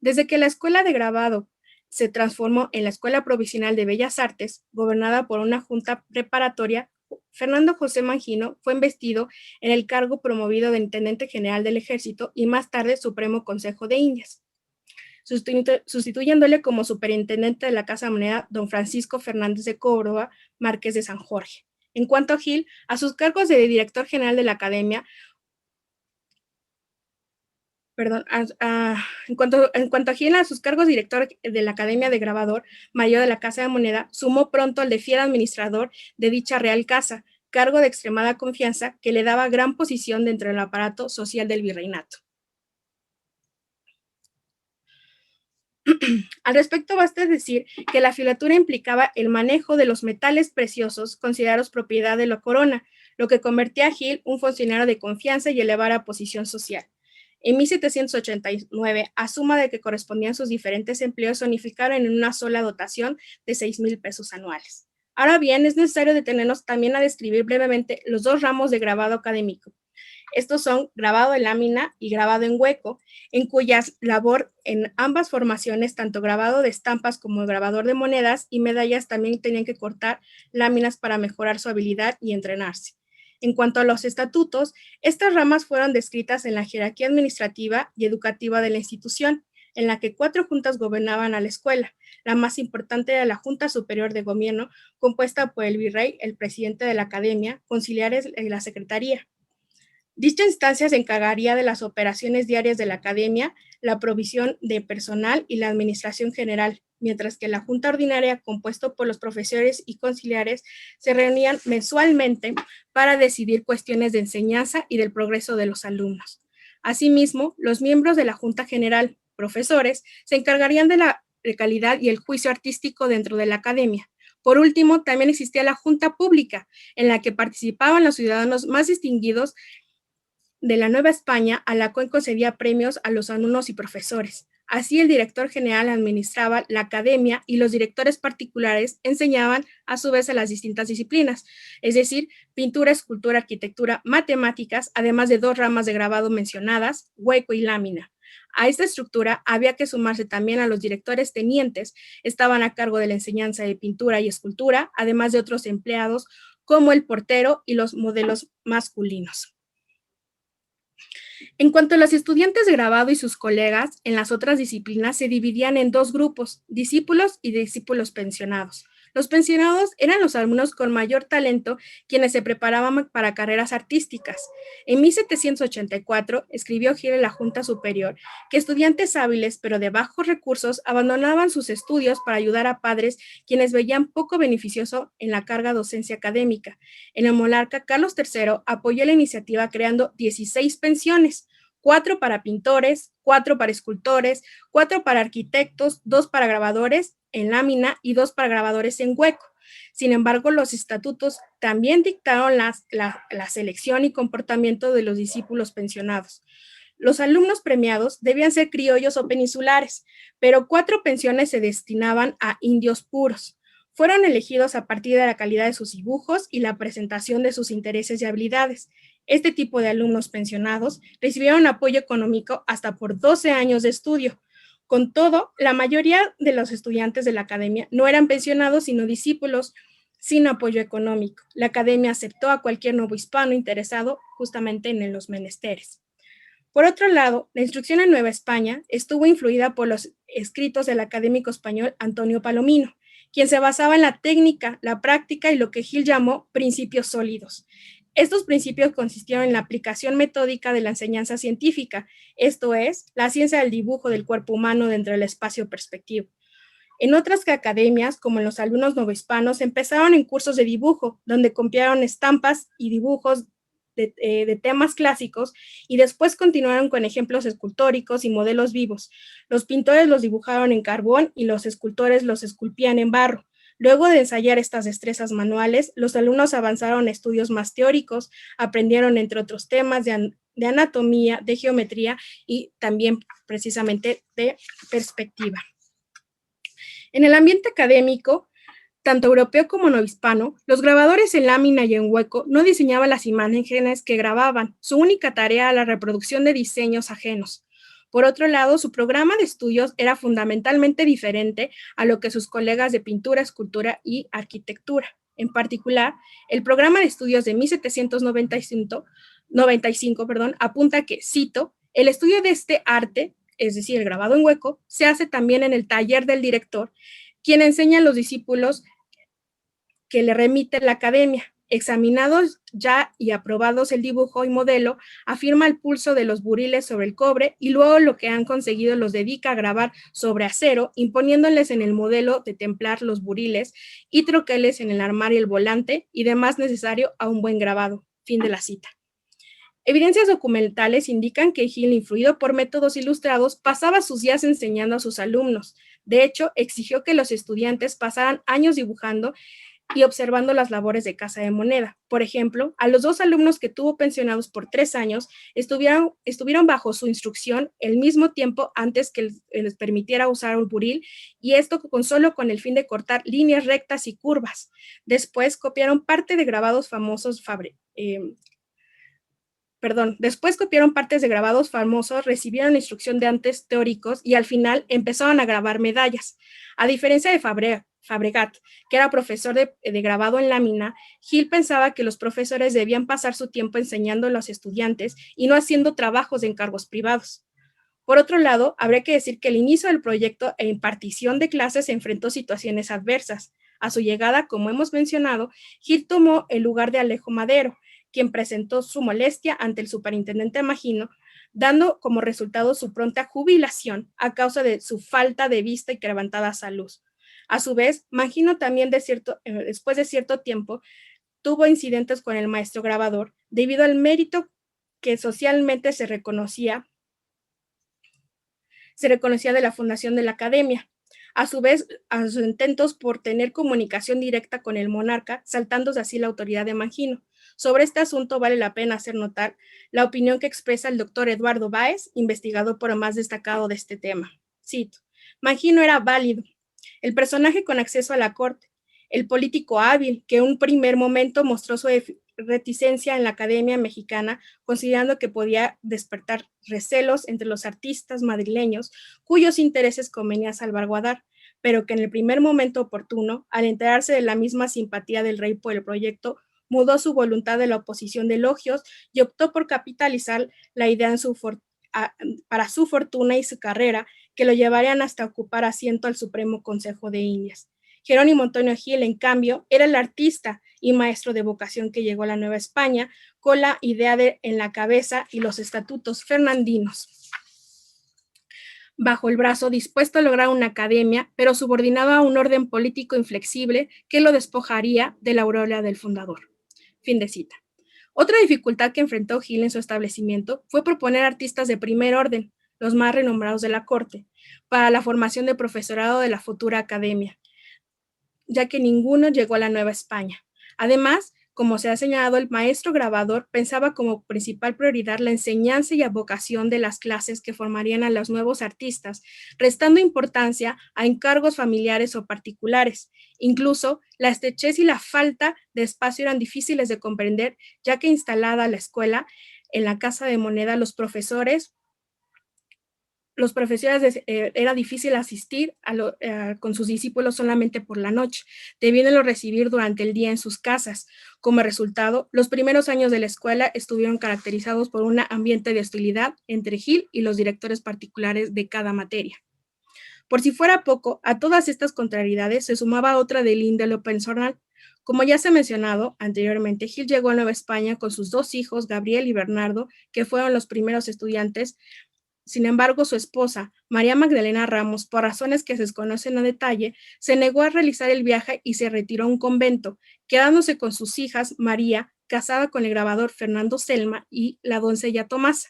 Desde que la escuela de grabado se transformó en la Escuela Provincial de Bellas Artes, gobernada por una junta preparatoria, Fernando José Mangino fue investido en el cargo promovido de Intendente General del Ejército y más tarde Supremo Consejo de Indias, sustituyéndole como superintendente de la Casa Moneda don Francisco Fernández de Córdoba, Marqués de San Jorge. En cuanto a Gil, a sus cargos de director general de la Academia, en cuanto a Gil, a sus cargos director de la Academia de Grabador Mayor de la Casa de Moneda, sumó pronto al de fiel administrador de dicha Real Casa, cargo de extremada confianza que le daba gran posición dentro del aparato social del virreinato. Al respecto, basta decir que la filatura implicaba el manejo de los metales preciosos considerados propiedad de la corona, lo que convertía a Gil un funcionario de confianza y elevara a posición social. En 1789, a suma de que correspondían sus diferentes empleos, se unificaron en una sola dotación de 6,000 pesos anuales. Ahora bien, es necesario detenernos también a describir brevemente los dos ramos de grabado académico. Estos son grabado en lámina y grabado en hueco, en cuya labor en ambas formaciones, tanto grabado de estampas como grabador de monedas y medallas, también tenían que cortar láminas para mejorar su habilidad y entrenarse. En cuanto a los estatutos, estas ramas fueron descritas en la jerarquía administrativa y educativa de la institución, en la que 4 juntas gobernaban a la escuela. La más importante era la Junta Superior de Gobierno, compuesta por el virrey, el presidente de la Academia, conciliares y la secretaría. Dicha instancia se encargaría de las operaciones diarias de la Academia, la provisión de personal y la administración general, mientras que la Junta Ordinaria, compuesta por los profesores y conciliares, se reunían mensualmente para decidir cuestiones de enseñanza y del progreso de los alumnos. Asimismo, los miembros de la Junta General, profesores, se encargarían de la calidad y el juicio artístico dentro de la Academia. Por último, también existía la Junta Pública, en la que participaban los ciudadanos más distinguidos de la Nueva España, a la cual concedía premios a los alumnos y profesores. Así, el director general administraba la academia y los directores particulares enseñaban a su vez a las distintas disciplinas, es decir, pintura, escultura, arquitectura, matemáticas, además de 2 ramas de grabado mencionadas, hueco y lámina. A esta estructura había que sumarse también a los directores tenientes, estaban a cargo de la enseñanza de pintura y escultura, además de otros empleados como el portero y los modelos masculinos. En cuanto a los estudiantes de grabado y sus colegas, en las otras disciplinas se dividían en 2 grupos, discípulos y discípulos pensionados. Los pensionados eran los alumnos con mayor talento quienes se preparaban para carreras artísticas. En 1784 escribió Gil en la Junta Superior que estudiantes hábiles pero de bajos recursos abandonaban sus estudios para ayudar a padres quienes veían poco beneficioso en la carga docencia académica. En el monarca Carlos III apoyó la iniciativa creando 16 pensiones, 4 para pintores, 4 para escultores, 4 para arquitectos, 2 para grabadores en lámina y 2 para grabadores en hueco. Sin embargo, los estatutos también dictaron la selección y comportamiento de los discípulos pensionados. Los alumnos premiados debían ser criollos o peninsulares, pero 4 pensiones se destinaban a indios puros. Fueron elegidos a partir de la calidad de sus dibujos y la presentación de sus intereses y habilidades. Este tipo de alumnos pensionados recibieron apoyo económico hasta por 12 años de estudio. Con todo, la mayoría de los estudiantes de la academia no eran pensionados, sino discípulos sin apoyo económico. La academia aceptó a cualquier nuevo hispano interesado justamente en los menesteres. Por otro lado, la instrucción en Nueva España estuvo influida por los escritos del académico español Antonio Palomino, quien se basaba en la técnica, la práctica y lo que Gil llamó principios sólidos. Estos principios consistieron en la aplicación metódica de la enseñanza científica, esto es, la ciencia del dibujo del cuerpo humano dentro del espacio perspectivo. En otras academias, como en los alumnos novohispanos, empezaron en cursos de dibujo, donde copiaron estampas y dibujos de temas clásicos y después continuaron con ejemplos escultóricos y modelos vivos. Los pintores los dibujaron en carbón y los escultores los esculpían en barro. Luego de ensayar estas destrezas manuales, los alumnos avanzaron a estudios más teóricos, aprendieron entre otros temas de anatomía, de geometría y también precisamente de perspectiva. En el ambiente académico, tanto europeo como novohispano, los grabadores en lámina y en hueco no diseñaban las imágenes que grababan. Su única tarea era la reproducción de diseños ajenos. Por otro lado, su programa de estudios era fundamentalmente diferente a lo que sus colegas de pintura, escultura y arquitectura. En particular, el programa de estudios de 1795 apunta que, cito, el estudio de este arte, es decir, el grabado en hueco, se hace también en el taller del director, quien enseña a los discípulos que le remite la academia. Examinados ya y aprobados el dibujo y modelo, afirma el pulso de los buriles sobre el cobre y luego lo que han conseguido los dedica a grabar sobre acero, imponiéndoles en el modelo de templar los buriles y troqueles en el armar y el volante y demás necesario a un buen grabado. Fin de la cita. Evidencias documentales indican que Gil, influido por métodos ilustrados, pasaba sus días enseñando a sus alumnos. De hecho, exigió que los estudiantes pasaran años dibujando y observando las labores de Casa de Moneda. Por ejemplo, a los 2 alumnos que tuvo pensionados por 3 años estuvieron bajo su instrucción el mismo tiempo antes que les permitiera usar un buril, y esto solo con el fin de cortar líneas rectas y curvas. Después copiaron partes de grabados famosos recibieron instrucción de antes teóricos y al final empezaron a grabar medallas. A diferencia de Fabregat, que era profesor de grabado en lámina, Gil pensaba que los profesores debían pasar su tiempo enseñando a los estudiantes y no haciendo trabajos de encargos privados. Por otro lado, habría que decir que el inicio del proyecto e impartición de clases se enfrentó a situaciones adversas. A su llegada, como hemos mencionado, Gil tomó el lugar de Alejo Madero, quien presentó su molestia ante el superintendente Magino, dando como resultado su pronta jubilación a causa de su falta de vista y quebrantada salud. A su vez, Magino también después de cierto tiempo tuvo incidentes con el maestro grabador debido al mérito que socialmente se reconocía de la fundación de la academia. A su vez, a sus intentos por tener comunicación directa con el monarca, saltándose así la autoridad de Magino. Sobre este asunto vale la pena hacer notar la opinión que expresa el doctor Eduardo Báez, investigador por lo más destacado de este tema. Cito: Magino era válido, el personaje con acceso a la corte, el político hábil que en un primer momento mostró su reticencia en la academia mexicana, considerando que podía despertar recelos entre los artistas madrileños cuyos intereses convenía salvaguardar, pero que en el primer momento oportuno, al enterarse de la misma simpatía del rey por el proyecto, mudó su voluntad de la oposición de elogios y optó por capitalizar la idea para su fortuna y su carrera, que lo llevarían hasta ocupar asiento al Supremo Consejo de Indias. Jerónimo Antonio Gil, en cambio, era el artista y maestro de vocación que llegó a la Nueva España con la idea en la cabeza y los estatutos fernandinos bajo el brazo, dispuesto a lograr una academia, pero subordinado a un orden político inflexible que lo despojaría de la aureola del fundador. Fin de cita. Otra dificultad que enfrentó Gil en su establecimiento fue proponer artistas de primer orden, los más renombrados de la corte, para la formación de profesorado de la futura academia, ya que ninguno llegó a la Nueva España. Además, como se ha señalado, el maestro grabador pensaba como principal prioridad la enseñanza y vocación de las clases que formarían a los nuevos artistas, restando importancia a encargos familiares o particulares. Incluso la estrechez y la falta de espacio eran difíciles de comprender, ya que instalada la escuela en la Casa de Moneda, los profesores era difícil asistir con sus discípulos solamente por la noche, debiéndolo recibir durante el día en sus casas. Como resultado, los primeros años de la escuela estuvieron caracterizados por un ambiente de hostilidad entre Gil y los directores particulares de cada materia. Por si fuera poco, a todas estas contrariedades se sumaba otra del índole personal. Como ya se ha mencionado anteriormente, Gil llegó a Nueva España con sus dos hijos, Gabriel y Bernardo, que fueron los primeros estudiantes. Sin embargo, su esposa, María Magdalena Ramos, por razones que se desconocen a detalle, se negó a realizar el viaje y se retiró a un convento, quedándose con sus hijas, María, casada con el grabador Fernando Selma, y la doncella Tomasa.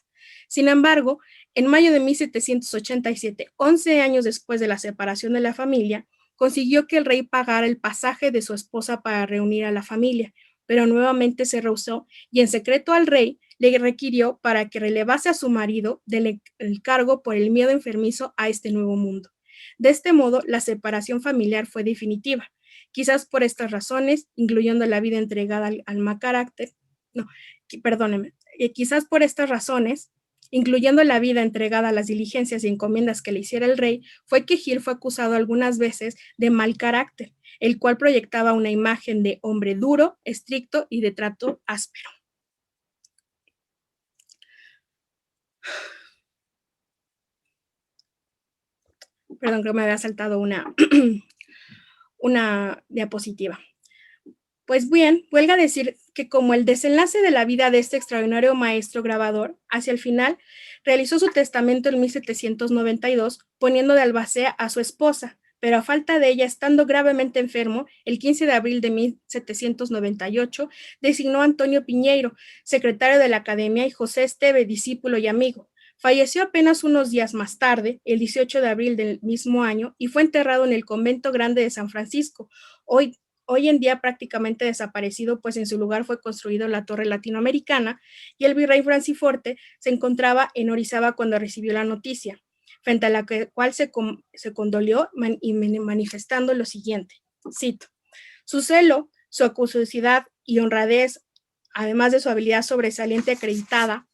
Sin embargo, en mayo de 1787, 11 años después de la separación de la familia, consiguió que el rey pagara el pasaje de su esposa para reunir a la familia, pero nuevamente se rehusó y en secreto al rey le requirió para que relevase a su marido del cargo por el miedo enfermizo a este nuevo mundo. De este modo, la separación familiar fue definitiva. Quizás por estas razones, incluyendo la vida entregada al mal carácter, quizás por estas razones, incluyendo la vida entregada a las diligencias y encomiendas que le hiciera el rey, fue que Gil fue acusado algunas veces de mal carácter, el cual proyectaba una imagen de hombre duro, estricto y de trato áspero. Perdón, creo que me había saltado una diapositiva. Pues bien, huelga decir que como el desenlace de la vida de este extraordinario maestro grabador, hacia el final, realizó su testamento en 1792, poniendo de albacea a su esposa, pero a falta de ella, estando gravemente enfermo, el 15 de abril de 1798, designó a Antonio Piñeiro, secretario de la Academia, y José Esteve, discípulo y amigo. Falleció apenas unos días más tarde, el 18 de abril del mismo año, y fue enterrado en el Convento Grande de San Francisco, hoy en día prácticamente desaparecido, pues en su lugar fue construido la Torre Latinoamericana, y el virrey Franciforte se encontraba en Orizaba cuando recibió la noticia, frente a la cual se condolió y manifestando lo siguiente, cito: su celo, su curiosidad y honradez, además de su habilidad sobresaliente acreditada,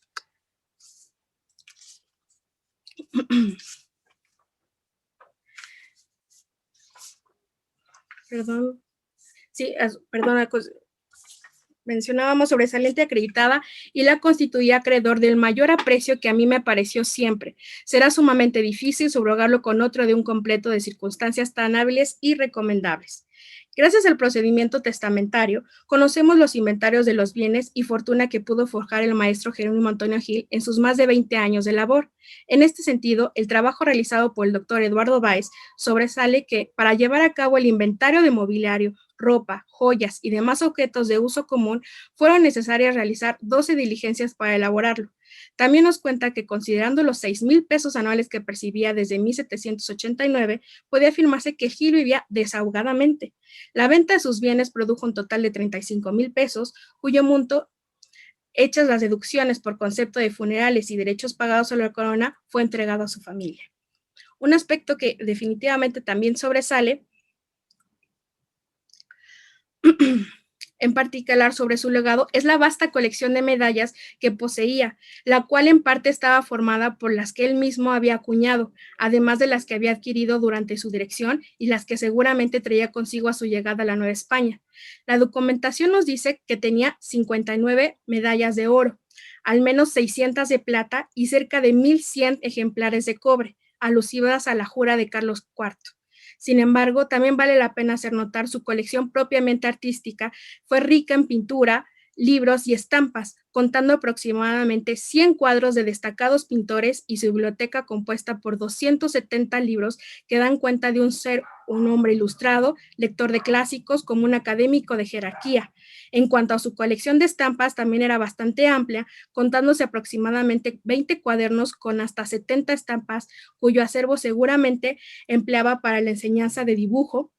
mencionábamos sobresaliente acreditada y la constituía acreedor del mayor aprecio que a mí me pareció siempre. Será sumamente difícil subrogarlo con otro de un completo de circunstancias tan hábiles y recomendables. Gracias al procedimiento testamentario, conocemos los inventarios de los bienes y fortuna que pudo forjar el maestro Jerónimo Antonio Gil en sus más de 20 años de labor. En este sentido, el trabajo realizado por el doctor Eduardo Báez sobresale que, para llevar a cabo el inventario de mobiliario, ropa, joyas y demás objetos de uso común, fueron necesarias realizar 12 diligencias para elaborarlo. También nos cuenta que, considerando los 6,000 pesos anuales que percibía desde 1789, puede afirmarse que Gil vivía desahogadamente. La venta de sus bienes produjo un total de 35,000 pesos, cuyo monto, hechas las deducciones por concepto de funerales y derechos pagados a la corona, fue entregado a su familia. Un aspecto que definitivamente también sobresale en particular sobre su legado es la vasta colección de medallas que poseía, la cual en parte estaba formada por las que él mismo había acuñado, además de las que había adquirido durante su dirección y las que seguramente traía consigo a su llegada a la Nueva España. La documentación nos dice que tenía 59 medallas de oro, al menos 600 de plata y cerca de 1,100 ejemplares de cobre, alusivas a la jura de Carlos IV. Sin embargo, también vale la pena hacer notar su colección propiamente artística fue rica en pintura, libros y estampas, contando aproximadamente 100 cuadros de destacados pintores y su biblioteca compuesta por 270 libros que dan cuenta de un hombre ilustrado, lector de clásicos, como un académico de jerarquía. En cuanto a su colección de estampas, también era bastante amplia, contándose aproximadamente 20 cuadernos con hasta 70 estampas, cuyo acervo seguramente empleaba para la enseñanza de dibujo.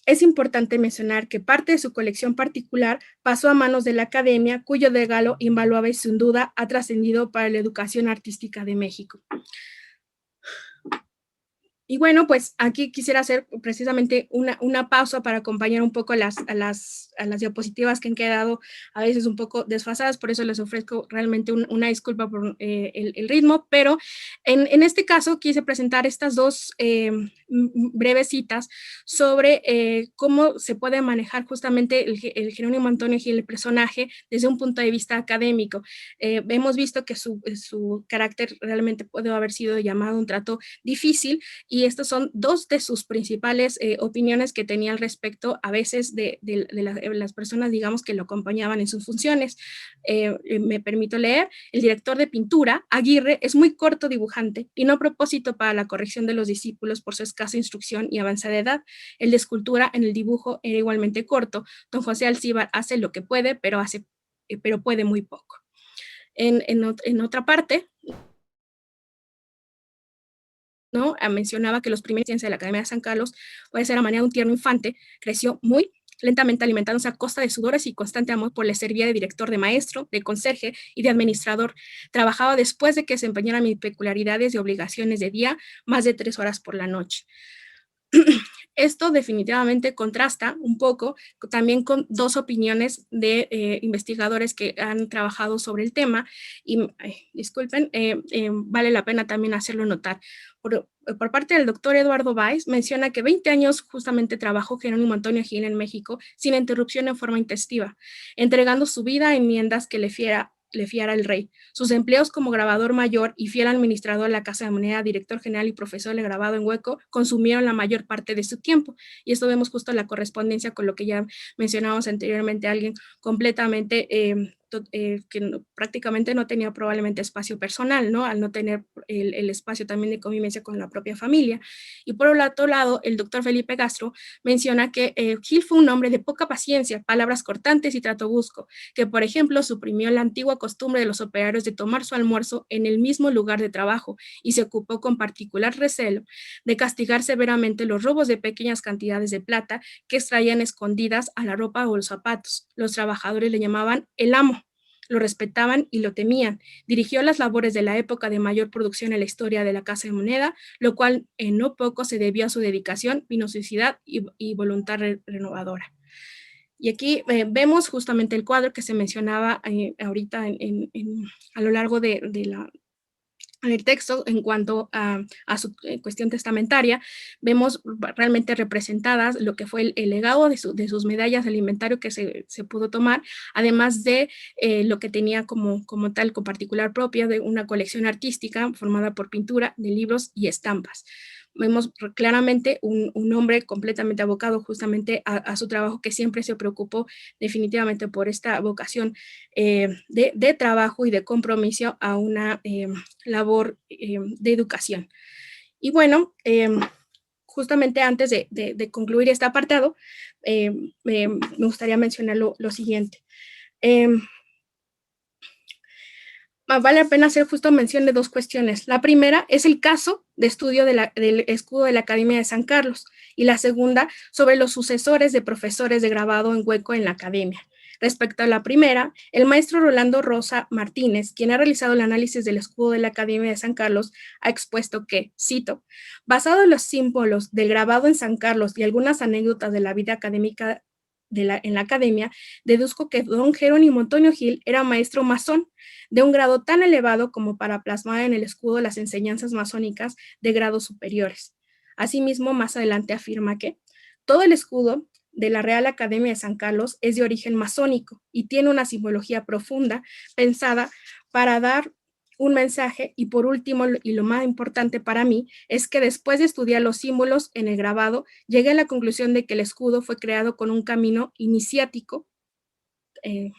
Es importante mencionar que parte de su colección particular pasó a manos de la Academia, cuyo legado invaluable y sin duda ha trascendido para la educación artística de México. Y bueno, pues aquí quisiera hacer precisamente una pausa para acompañar un poco a las diapositivas que han quedado a veces un poco desfasadas, por eso les ofrezco realmente una disculpa por el ritmo, pero en este caso quise presentar estas dos breves citas sobre cómo se puede manejar justamente el Jerónimo Antonio Gil, el personaje, desde un punto de vista académico. Hemos visto que su carácter realmente puede haber sido llamado un trato difícil, y estas son dos de sus principales opiniones que tenía al respecto, a veces de las personas, digamos, que lo acompañaban en sus funciones. Me permito leer: el director de pintura, Aguirre, es muy corto dibujante y no a propósito para la corrección de los discípulos por su escasa instrucción y avanzada edad. El de escultura en el dibujo era igualmente corto. Don José Alcíbar hace lo que puede, pero puede muy poco. En otra parte, ¿no? Mencionaba que los primeros ciencias de la Academia de San Carlos, puede ser a manera de un tierno infante, creció muy lentamente, alimentándose a costa de sudores y constante amor, por le servía de director, de maestro, de conserje y de administrador. Trabajaba después de que desempeñara mis peculiaridades y obligaciones de día, más de 3 horas por la noche. Esto definitivamente contrasta un poco también con dos opiniones de investigadores que han trabajado sobre el tema, y disculpen, vale la pena también hacerlo notar. Por parte del doctor Eduardo Báez, menciona que 20 años justamente trabajó Jerónimo Antonio Gil en México sin interrupción, en forma intempestiva, entregando su vida a enmiendas que le fiara el rey. Sus empleos como grabador mayor y fiel administrador de la Casa de Moneda, director general y profesor de grabado en hueco, consumieron la mayor parte de su tiempo. Y esto vemos justo la correspondencia con lo que ya mencionábamos anteriormente, alguien completamente que prácticamente no tenía probablemente espacio personal, ¿no? Al no tener el espacio también de convivencia con la propia familia. Y por el otro lado, el doctor Felipe Castro menciona que Gil fue un hombre de poca paciencia, palabras cortantes y trato brusco, que por ejemplo suprimió la antigua costumbre de los operarios de tomar su almuerzo en el mismo lugar de trabajo, y se ocupó con particular recelo de castigar severamente los robos de pequeñas cantidades de plata que extraían escondidas a la ropa o los zapatos. Los trabajadores le llamaban el amo, lo respetaban y lo temían. Dirigió las labores de la época de mayor producción en la historia de la Casa de Moneda, lo cual en no poco se debió a su dedicación, minuciosidad y voluntad renovadora. Y aquí vemos justamente el cuadro que se mencionaba ahorita a lo largo del texto. En cuanto a su cuestión testamentaria, vemos realmente representadas lo que fue el legado de sus medallas, el inventario que se pudo tomar, además de lo que tenía como tal, con particular propia, de una colección artística formada por pintura, de libros y estampas. Vemos claramente un hombre completamente abocado justamente a su trabajo, que siempre se preocupó definitivamente por esta vocación de trabajo y de compromiso a una labor de educación. Y bueno, justamente antes de concluir este apartado, me gustaría mencionar lo siguiente. Vale la pena hacer justo mención de dos cuestiones. La primera es el caso de estudio del escudo de la Academia de San Carlos, y la segunda sobre los sucesores de profesores de grabado en hueco en la Academia. Respecto a la primera, el maestro Rolando Rosa Martínez, quien ha realizado el análisis del escudo de la Academia de San Carlos, ha expuesto que, cito, basado en los símbolos del grabado en San Carlos y algunas anécdotas de la vida académica en la Academia, deduzco que don Jerónimo Antonio Gil era maestro masón de un grado tan elevado como para plasmar en el escudo las enseñanzas masónicas de grados superiores. Asimismo, más adelante afirma que todo el escudo de la Real Academia de San Carlos es de origen masónico y tiene una simbología profunda pensada para dar un mensaje, y por último, y lo más importante para mí, es que después de estudiar los símbolos en el grabado, llegué a la conclusión de que el escudo fue creado con un camino iniciático, eh,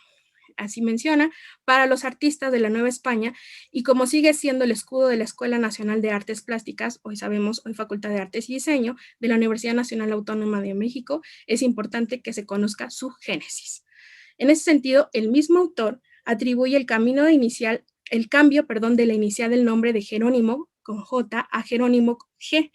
así menciona, para los artistas de la Nueva España, y como sigue siendo el escudo de la Escuela Nacional de Artes Plásticas, hoy sabemos, hoy Facultad de Artes y Diseño, de la Universidad Nacional Autónoma de México, es importante que se conozca su génesis. En ese sentido, el mismo autor atribuye el cambio de la inicial del nombre de Jerónimo con J a Jerónimo G,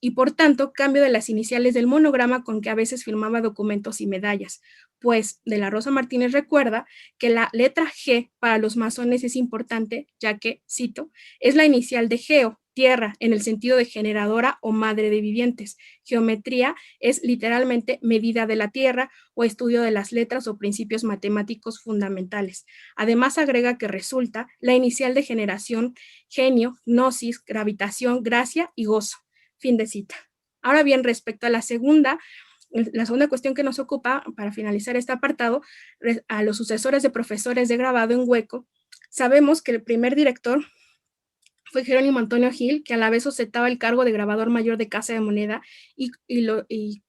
y por tanto cambio de las iniciales del monograma con que a veces firmaba documentos y medallas, pues de la Rosa Martínez recuerda que la letra G para los masones es importante, ya que, cito, es la inicial de geo, tierra, en el sentido de generadora o madre de vivientes. Geometría es literalmente medida de la tierra o estudio de las letras o principios matemáticos fundamentales. Además agrega que resulta la inicial de generación, genio, gnosis, gravitación, gracia y gozo. Fin de cita. Ahora bien, respecto a la segunda cuestión que nos ocupa para finalizar este apartado, a los sucesores de profesores de grabado en hueco, sabemos que el primer director fue Jerónimo Antonio Gil, que a la vez ostentaba el cargo de grabador mayor de Casa de Moneda y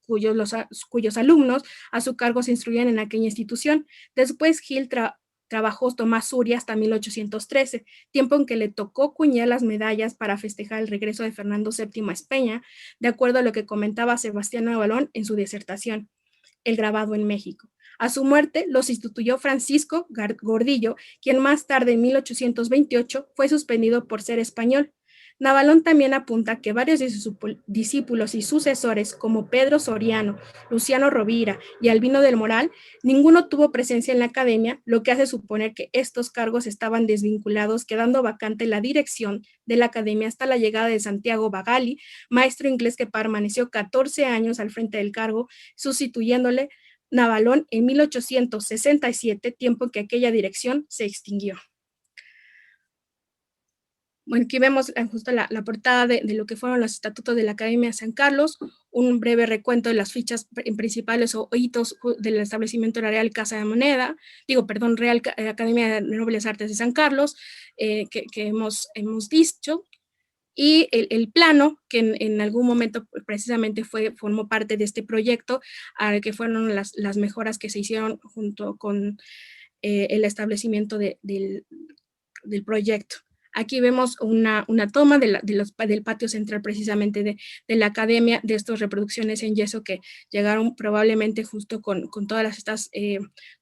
cuyos alumnos a su cargo se instruían en aquella institución. Después Gil trabajó Tomás Suria hasta 1813, tiempo en que le tocó cuñar las medallas para festejar el regreso de Fernando VII a España, de acuerdo a lo que comentaba Sebastián Navalón en su disertación, El grabado en México. A su muerte los instituyó Francisco Gordillo, quien más tarde, en 1828, fue suspendido por ser español. Navalón también apunta que varios de sus discípulos y sucesores, como Pedro Soriano, Luciano Rovira y Albino del Moral, ninguno tuvo presencia en la academia, lo que hace suponer que estos cargos estaban desvinculados, quedando vacante la dirección de la academia hasta la llegada de Santiago Bagali, maestro inglés que permaneció 14 años al frente del cargo, sustituyéndole Navalón en 1867, tiempo en que aquella dirección se extinguió. Bueno, aquí vemos justo la portada de lo que fueron los estatutos de la Academia de San Carlos, un breve recuento de las fichas principales o hitos del establecimiento de la Real Casa de Moneda, Real Academia de Nobles Artes de San Carlos, que hemos dicho, y el plano, que en algún momento precisamente formó parte de este proyecto, que fueron las mejoras que se hicieron junto con el establecimiento del proyecto. Aquí vemos una toma del patio central precisamente de la academia, de estas reproducciones en yeso que llegaron probablemente justo con todas estas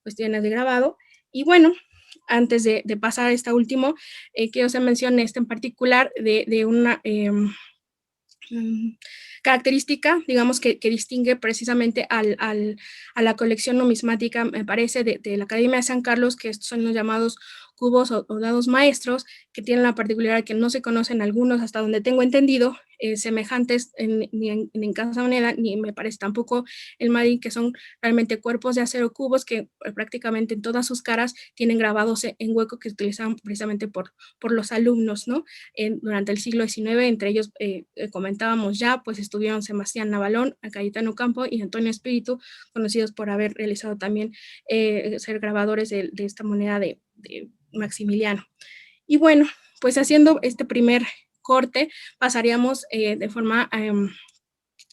cuestiones de grabado. Y bueno, antes de pasar a esta última, quiero hacer mención en particular de una característica, digamos, que distingue precisamente a la colección numismática, me parece, de la Academia de San Carlos, que son los llamados cubos o dados maestros, que tienen la particularidad que no se conocen algunos, hasta donde tengo entendido, semejantes ni en Casa Moneda, ni me parece tampoco el Madrid, que son realmente cuerpos de acero cubos que prácticamente en todas sus caras tienen grabados en hueco que utilizaban precisamente por los alumnos, ¿no? Durante el siglo XIX, entre ellos comentábamos ya, pues estuvieron Sebastián Navalón, Cayetano Campo y Antonio Espíritu, conocidos por haber realizado también ser grabadores de esta moneda de Maximiliano. Y bueno, pues haciendo este primer corte, pasaríamos de forma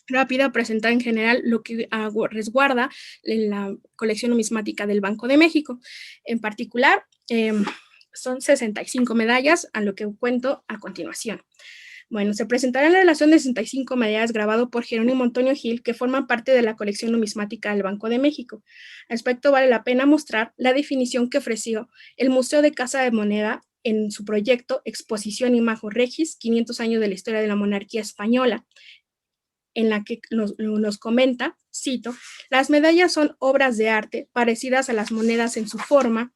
rápida a presentar en general lo que resguarda la colección numismática del Banco de México. En particular, son 65 medallas, a lo que cuento a continuación. Bueno, se presentará la relación de 65 medallas grabado por Jerónimo Antonio Gil, que forman parte de la colección numismática del Banco de México. Al respecto, vale la pena mostrar la definición que ofreció el Museo de Casa de Moneda en su proyecto Exposición Imago Regis, 500 años de la historia de la monarquía española, en la que nos comenta, cito, las medallas son obras de arte parecidas a las monedas en su forma,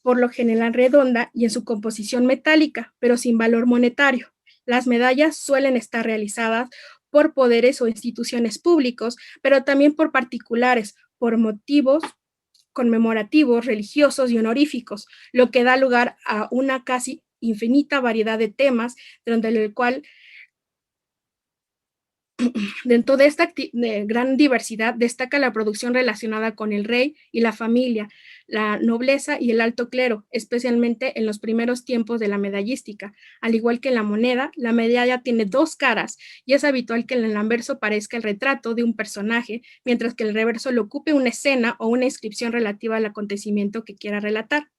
por lo general redonda y en su composición metálica, pero sin valor monetario. Las medallas suelen estar realizadas por poderes o instituciones públicos, pero también por particulares, por motivos conmemorativos, religiosos y honoríficos, lo que da lugar a una casi infinita variedad de temas, donde el cual Dentro de esta gran diversidad destaca la producción relacionada con el rey y la familia, la nobleza y el alto clero, especialmente en los primeros tiempos de la medallística. Al igual que en la moneda, la medalla tiene dos caras y es habitual que en el anverso parezca el retrato de un personaje, mientras que el reverso lo ocupe una escena o una inscripción relativa al acontecimiento que quiera relatar.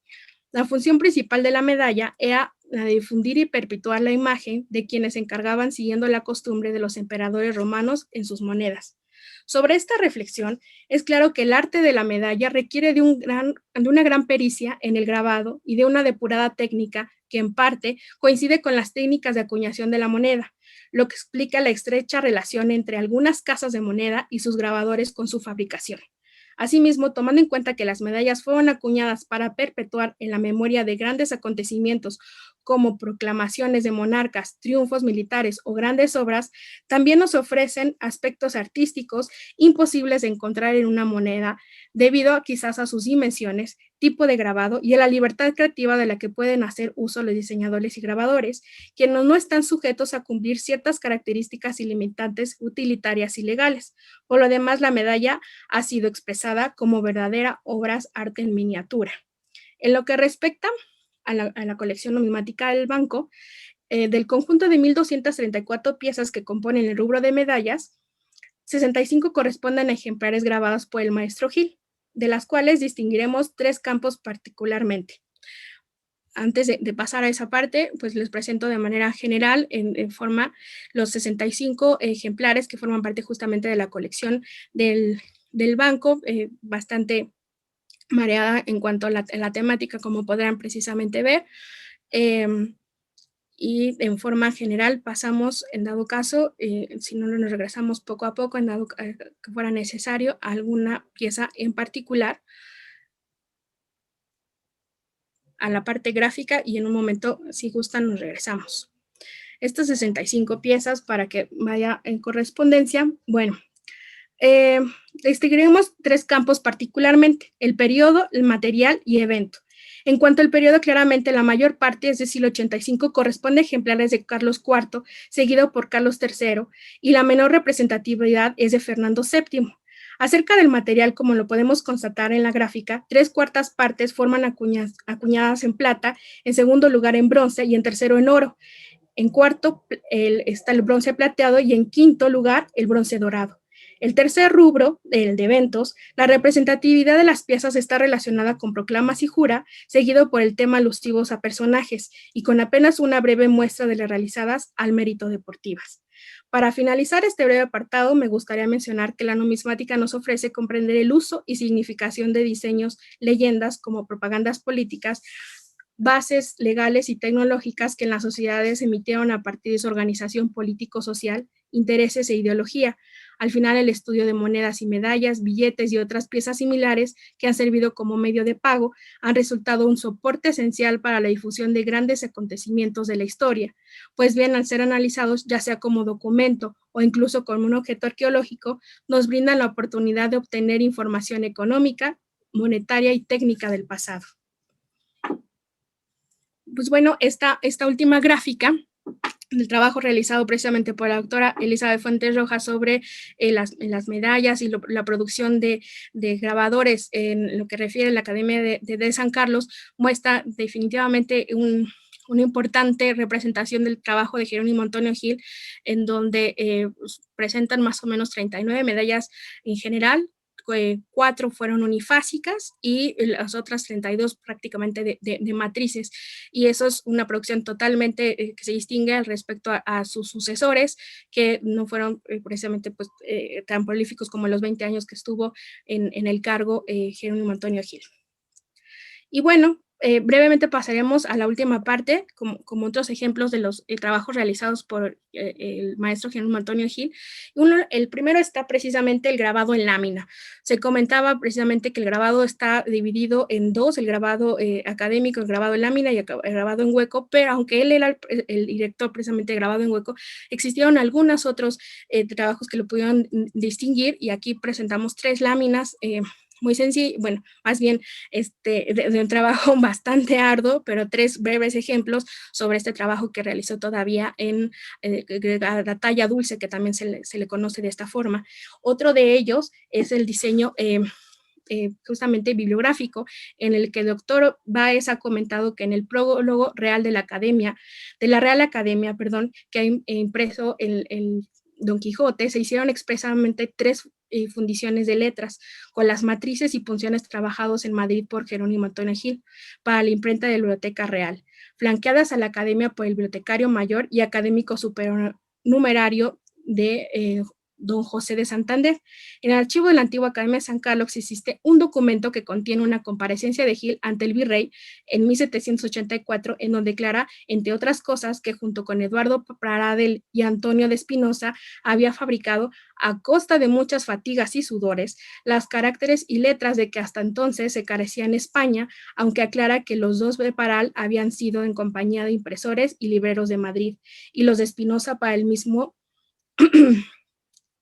La función principal de la medalla era la de difundir y perpetuar la imagen de quienes se encargaban siguiendo la costumbre de los emperadores romanos en sus monedas. Sobre esta reflexión, es claro que el arte de la medalla requiere de una gran pericia en el grabado y de una depurada técnica que en parte coincide con las técnicas de acuñación de la moneda, lo que explica la estrecha relación entre algunas casas de moneda y sus grabadores con su fabricación. Asimismo, tomando en cuenta que las medallas fueron acuñadas para perpetuar en la memoria de grandes acontecimientos como proclamaciones de monarcas, triunfos militares o grandes obras, también nos ofrecen aspectos artísticos imposibles de encontrar en una moneda, debido quizás a sus dimensiones, tipo de grabado y a la libertad creativa de la que pueden hacer uso los diseñadores y grabadores, quienes no están sujetos a cumplir ciertas características ilimitantes utilitarias y legales. Por lo demás, la medalla ha sido expresada como verdadera obras arte en miniatura. En lo que respecta a la colección numismática del banco, del conjunto de 1,234 piezas que componen el rubro de medallas, 65 corresponden a ejemplares grabados por el maestro Gil, de las cuales distinguiremos 3 campos particularmente. Antes de pasar a esa parte, pues les presento de manera general, en forma, los 65 ejemplares que forman parte justamente de la colección del banco, bastante mareada en cuanto a la temática, como podrán precisamente ver. Y en forma general pasamos, en dado caso, si no nos regresamos poco a poco, en dado que fuera necesario, a alguna pieza en particular, a la parte gráfica, y en un momento, si gustan, nos regresamos. Estas 65 piezas, para que vaya en correspondencia, bueno, distinguiremos 3 campos particularmente: el periodo, el material y evento. En cuanto al periodo, claramente la mayor parte, es decir, 85, corresponde a ejemplares de Carlos IV, seguido por Carlos III, y la menor representatividad es de Fernando VII. Acerca del material, como lo podemos constatar en la gráfica, 3/4 partes forman acuñadas en plata, en segundo lugar en bronce y en tercero en oro. En cuarto está el bronce plateado y en quinto lugar el bronce dorado. El tercer rubro, el de eventos, la representatividad de las piezas está relacionada con proclamas y jura, seguido por el tema alusivos a personajes y con apenas una breve muestra de las realizadas al mérito deportivas. Para finalizar este breve apartado, me gustaría mencionar que la numismática nos ofrece comprender el uso y significación de diseños, leyendas como propagandas políticas, bases legales y tecnológicas que en las sociedades emitieron a partir de su organización político-social, intereses e ideología. Al final, el estudio de monedas y medallas, billetes y otras piezas similares que han servido como medio de pago han resultado un soporte esencial para la difusión de grandes acontecimientos de la historia, pues bien, al ser analizados ya sea como documento o incluso como un objeto arqueológico, nos brindan la oportunidad de obtener información económica, monetaria y técnica del pasado. Pues bueno, esta última gráfica del trabajo realizado precisamente por la doctora Elizabeth Fuentes Rojas sobre las medallas y la producción de grabadores en lo que refiere a la Academia de San Carlos, muestra definitivamente una importante representación del trabajo de Jerónimo Antonio Gil, en donde presentan más o menos 39 medallas en general. 4 fueron unifásicas y las otras 32 prácticamente de matrices, y eso es una producción totalmente que se distingue al respecto a sus sucesores, que no fueron precisamente pues, tan prolíficos como los 20 años que estuvo en el cargo Jerónimo Antonio Gil. Y bueno, brevemente pasaremos a la última parte, como otros ejemplos de los trabajos realizados por el maestro Jerónimo Antonio Gil. El primero está precisamente el grabado en lámina. Se comentaba precisamente que el grabado está dividido en 2, el grabado académico, el grabado en lámina y el grabado en hueco, pero aunque él era el director precisamente de grabado en hueco, existieron algunos otros trabajos que lo pudieron distinguir, y aquí presentamos 3 láminas muy sencillo, bueno, más bien de un trabajo bastante arduo, pero 3 breves ejemplos sobre este trabajo que realizó todavía en la talla dulce, que también se le conoce de esta forma. Otro de ellos es el diseño justamente bibliográfico, en el que el doctor Báez ha comentado que en el prólogo real de la Real Academia, perdón, que ha impreso el Don Quijote, se hicieron expresamente 3 fundiciones de letras, con las matrices y punciones trabajados en Madrid por Jerónimo Antonio Gil, para la imprenta de la Biblioteca Real, flanqueadas a la Academia por el bibliotecario mayor y académico supernumerario de don José de Santander. En el archivo de la antigua Academia de San Carlos existe un documento que contiene una comparecencia de Gil ante el virrey en 1784, en donde declara, entre otras cosas, que junto con Eduardo Pradel y Antonio de Espinosa había fabricado, a costa de muchas fatigas y sudores, las caracteres y letras de que hasta entonces se carecía en España, aunque aclara que los dos de Paral habían sido en compañía de impresores y libreros de Madrid, y los de Espinosa para el mismo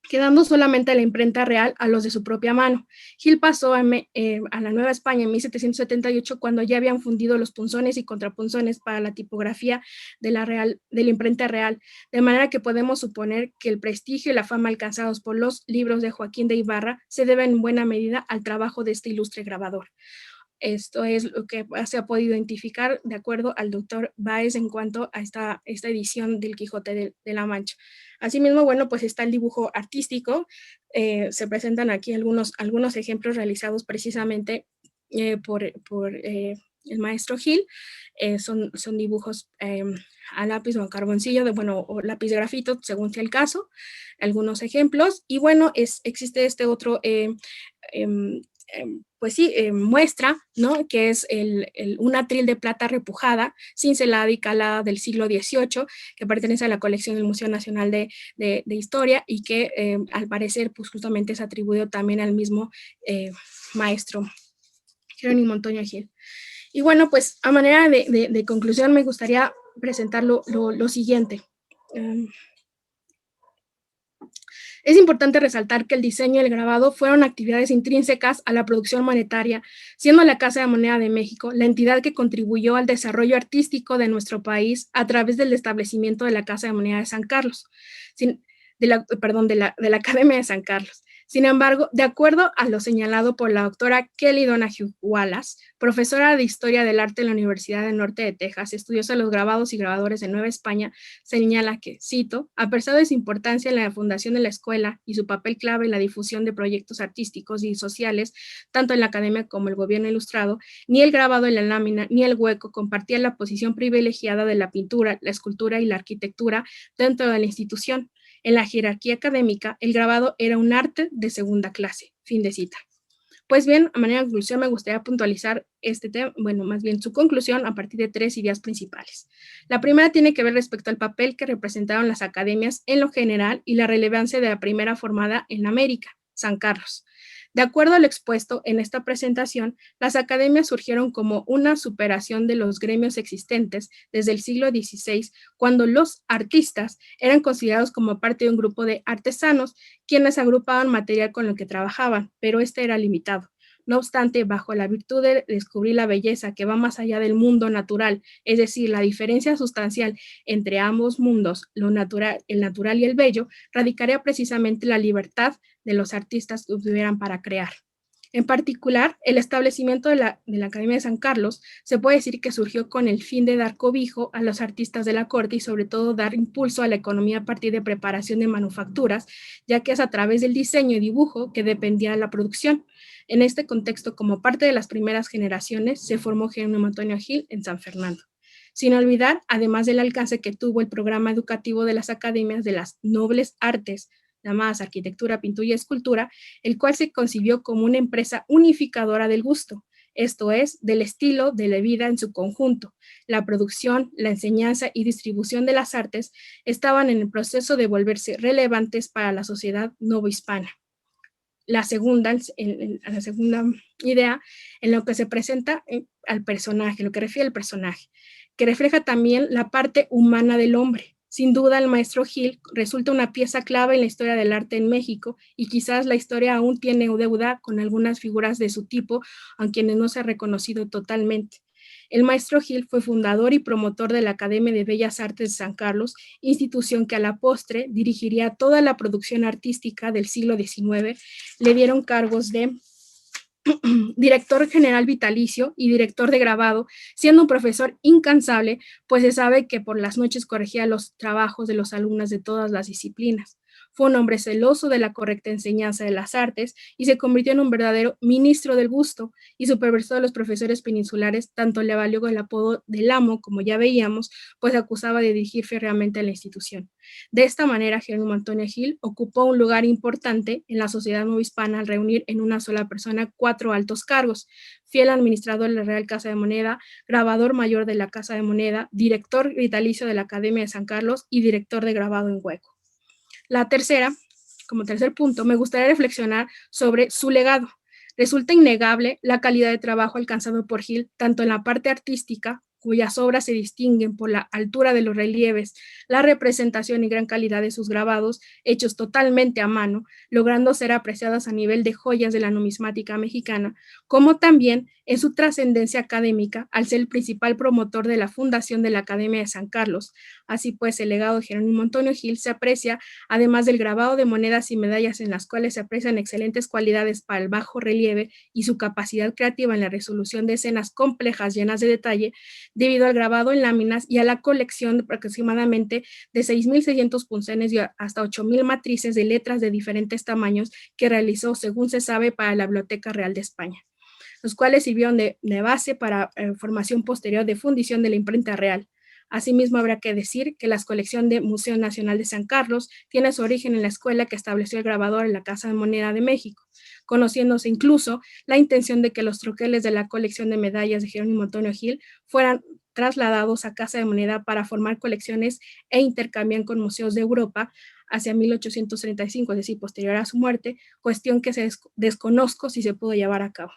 quedando solamente la imprenta real a los de su propia mano. Gil pasó a la Nueva España en 1778, cuando ya habían fundido los punzones y contrapunzones para la tipografía de la imprenta real, de manera que podemos suponer que el prestigio y la fama alcanzados por los libros de Joaquín de Ibarra se deben en buena medida al trabajo de este ilustre grabador. Esto es lo que se ha podido identificar de acuerdo al doctor Báez en cuanto a esta edición del Quijote de la Mancha. Asimismo, bueno, pues está el dibujo artístico. Se presentan aquí algunos ejemplos realizados precisamente por el maestro Gil. Son dibujos a lápiz o a carboncillo, o lápiz grafito, según sea el caso, algunos ejemplos. Y bueno, existe este otro pues sí, muestra, ¿no? Que es un atril de plata repujada, cincelada y calada del siglo XVIII, que pertenece a la colección del Museo Nacional de Historia y que al parecer pues justamente es atribuido también al mismo maestro Jerónimo Antonio Gil. Y bueno, pues a manera de conclusión me gustaría presentar lo siguiente. Es importante resaltar que el diseño y el grabado fueron actividades intrínsecas a la producción monetaria, siendo la Casa de Moneda de México la entidad que contribuyó al desarrollo artístico de nuestro país a través del establecimiento de la Casa de Moneda de San Carlos, de la Academia de San Carlos. Sin embargo, de acuerdo a lo señalado por la doctora Kelly Donahue Wallace, profesora de Historia del Arte en la Universidad del Norte de Texas, estudiosa de los grabados y grabadores de Nueva España, señala que, cito, a pesar de su importancia en la fundación de la escuela y su papel clave en la difusión de proyectos artísticos y sociales, tanto en la academia como el gobierno ilustrado, ni el grabado en la lámina ni el hueco compartían la posición privilegiada de la pintura, la escultura y la arquitectura dentro de la institución. En la jerarquía académica, el grabado era un arte de segunda clase. Fin de cita. Pues bien, a manera de conclusión me gustaría puntualizar este tema, más bien su conclusión a partir de 3 ideas principales. La primera tiene que ver respecto al papel que representaron las academias en lo general y la relevancia de la primera formada en América, San Carlos. De acuerdo a lo expuesto en esta presentación, las academias surgieron como una superación de los gremios existentes desde el siglo XVI, cuando los artistas eran considerados como parte de un grupo de artesanos, quienes agrupaban material con lo que trabajaban, pero este era limitado. No obstante, bajo la virtud de descubrir la belleza que va más allá del mundo natural, es decir, la diferencia sustancial entre ambos mundos, el natural y el bello, radicaría precisamente la libertad de los artistas que tuvieran para crear. En particular, el establecimiento de la Academia de San Carlos se puede decir que surgió con el fin de dar cobijo a los artistas de la corte y sobre todo dar impulso a la economía a partir de preparación de manufacturas, ya que es a través del diseño y dibujo que dependía de la producción. En este contexto, como parte de las primeras generaciones, se formó Jerónimo Antonio Gil en San Fernando. Sin olvidar, además del alcance que tuvo el programa educativo de las academias de las nobles artes, llamadas arquitectura, pintura y escultura, el cual se concibió como una empresa unificadora del gusto, esto es, del estilo de la vida en su conjunto. La producción, la enseñanza y distribución de las artes estaban en el proceso de volverse relevantes para la sociedad novohispana. La segunda idea, en lo que se presenta al personaje, lo que refiere al personaje, que refleja también la parte humana del hombre, Sin duda, el maestro Gil resulta una pieza clave en la historia del arte en México y quizás la historia aún tiene deuda con algunas figuras de su tipo, a quienes no se ha reconocido totalmente. El maestro Gil fue fundador y promotor de la Academia de Bellas Artes de San Carlos, institución que a la postre dirigiría toda la producción artística del siglo XIX. Le dieron cargos de director general vitalicio y director de grabado, siendo un profesor incansable, pues se sabe que por las noches corregía los trabajos de los alumnos de todas las disciplinas. Fue un hombre celoso de la correcta enseñanza de las artes y se convirtió en un verdadero ministro del gusto y supervisor de los profesores peninsulares. Tanto le valió el apodo del amo, como ya veíamos, pues acusaba de dirigir férreamente a la institución. De esta manera, Jerónimo Antonio Gil ocupó un lugar importante en la sociedad novohispana al reunir en una sola persona 4 altos cargos: fiel administrador de la Real Casa de Moneda, grabador mayor de la Casa de Moneda, director vitalicio de la Academia de San Carlos y director de grabado en hueco. Como tercer punto, me gustaría reflexionar sobre su legado. Resulta innegable la calidad de trabajo alcanzado por Gil, tanto en la parte artística, cuyas obras se distinguen por la altura de los relieves, la representación y gran calidad de sus grabados, hechos totalmente a mano, logrando ser apreciadas a nivel de joyas de la numismática mexicana, como también en su trascendencia académica, al ser el principal promotor de la fundación de la Academia de San Carlos. Así pues, el legado de Jerónimo Antonio Gil se aprecia, además del grabado de monedas y medallas en las cuales se aprecian excelentes cualidades para el bajo relieve y su capacidad creativa en la resolución de escenas complejas llenas de detalle, debido al grabado en láminas y a la colección de aproximadamente de 6,600 punzones y hasta 8,000 matrices de letras de diferentes tamaños que realizó, según se sabe, para la Biblioteca Real de España, los cuales sirvieron de base para formación posterior de fundición de la imprenta real. Asimismo, habrá que decir que la colección del Museo Nacional de San Carlos tiene su origen en la escuela que estableció el grabador en la Casa de Moneda de México, conociéndose incluso la intención de que los troqueles de la colección de medallas de Jerónimo Antonio Gil fueran trasladados a Casa de Moneda para formar colecciones e intercambiar con museos de Europa hacia 1835, es decir, posterior a su muerte, cuestión que desconozco si se pudo llevar a cabo.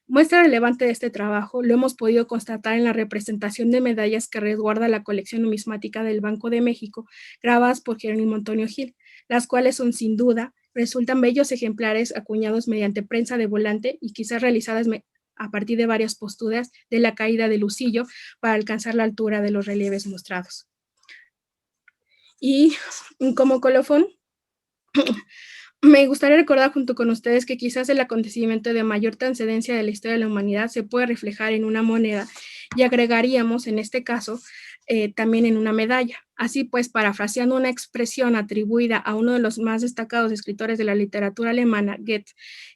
Muestra relevante de este trabajo lo hemos podido constatar en la representación de medallas que resguarda la colección numismática del Banco de México, grabadas por Jerónimo Antonio Gil, las cuales son sin duda, resultan bellos ejemplares acuñados mediante prensa de volante y quizás realizadas a partir de varias posturas de la caída de Lucillo para alcanzar la altura de los relieves mostrados. Y como colofón, me gustaría recordar junto con ustedes que quizás el acontecimiento de mayor trascendencia de la historia de la humanidad se puede reflejar en una moneda y agregaríamos en este caso también en una medalla. Así pues, parafraseando una expresión atribuida a uno de los más destacados escritores de la literatura alemana, Goethe,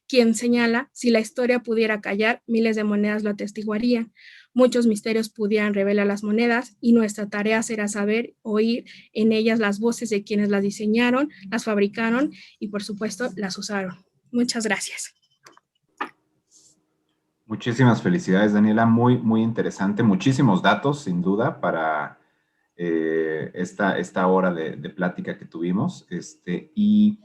quien señala: si la historia pudiera callar, miles de monedas lo atestiguarían. Muchos misterios pudieran revelar las monedas y nuestra tarea será saber oír en ellas las voces de quienes las diseñaron, las fabricaron y por supuesto las usaron. Muchas gracias. Muchísimas felicidades, Daniela. Muy, muy interesante. Muchísimos datos, sin duda, para esta hora de plática que tuvimos. Y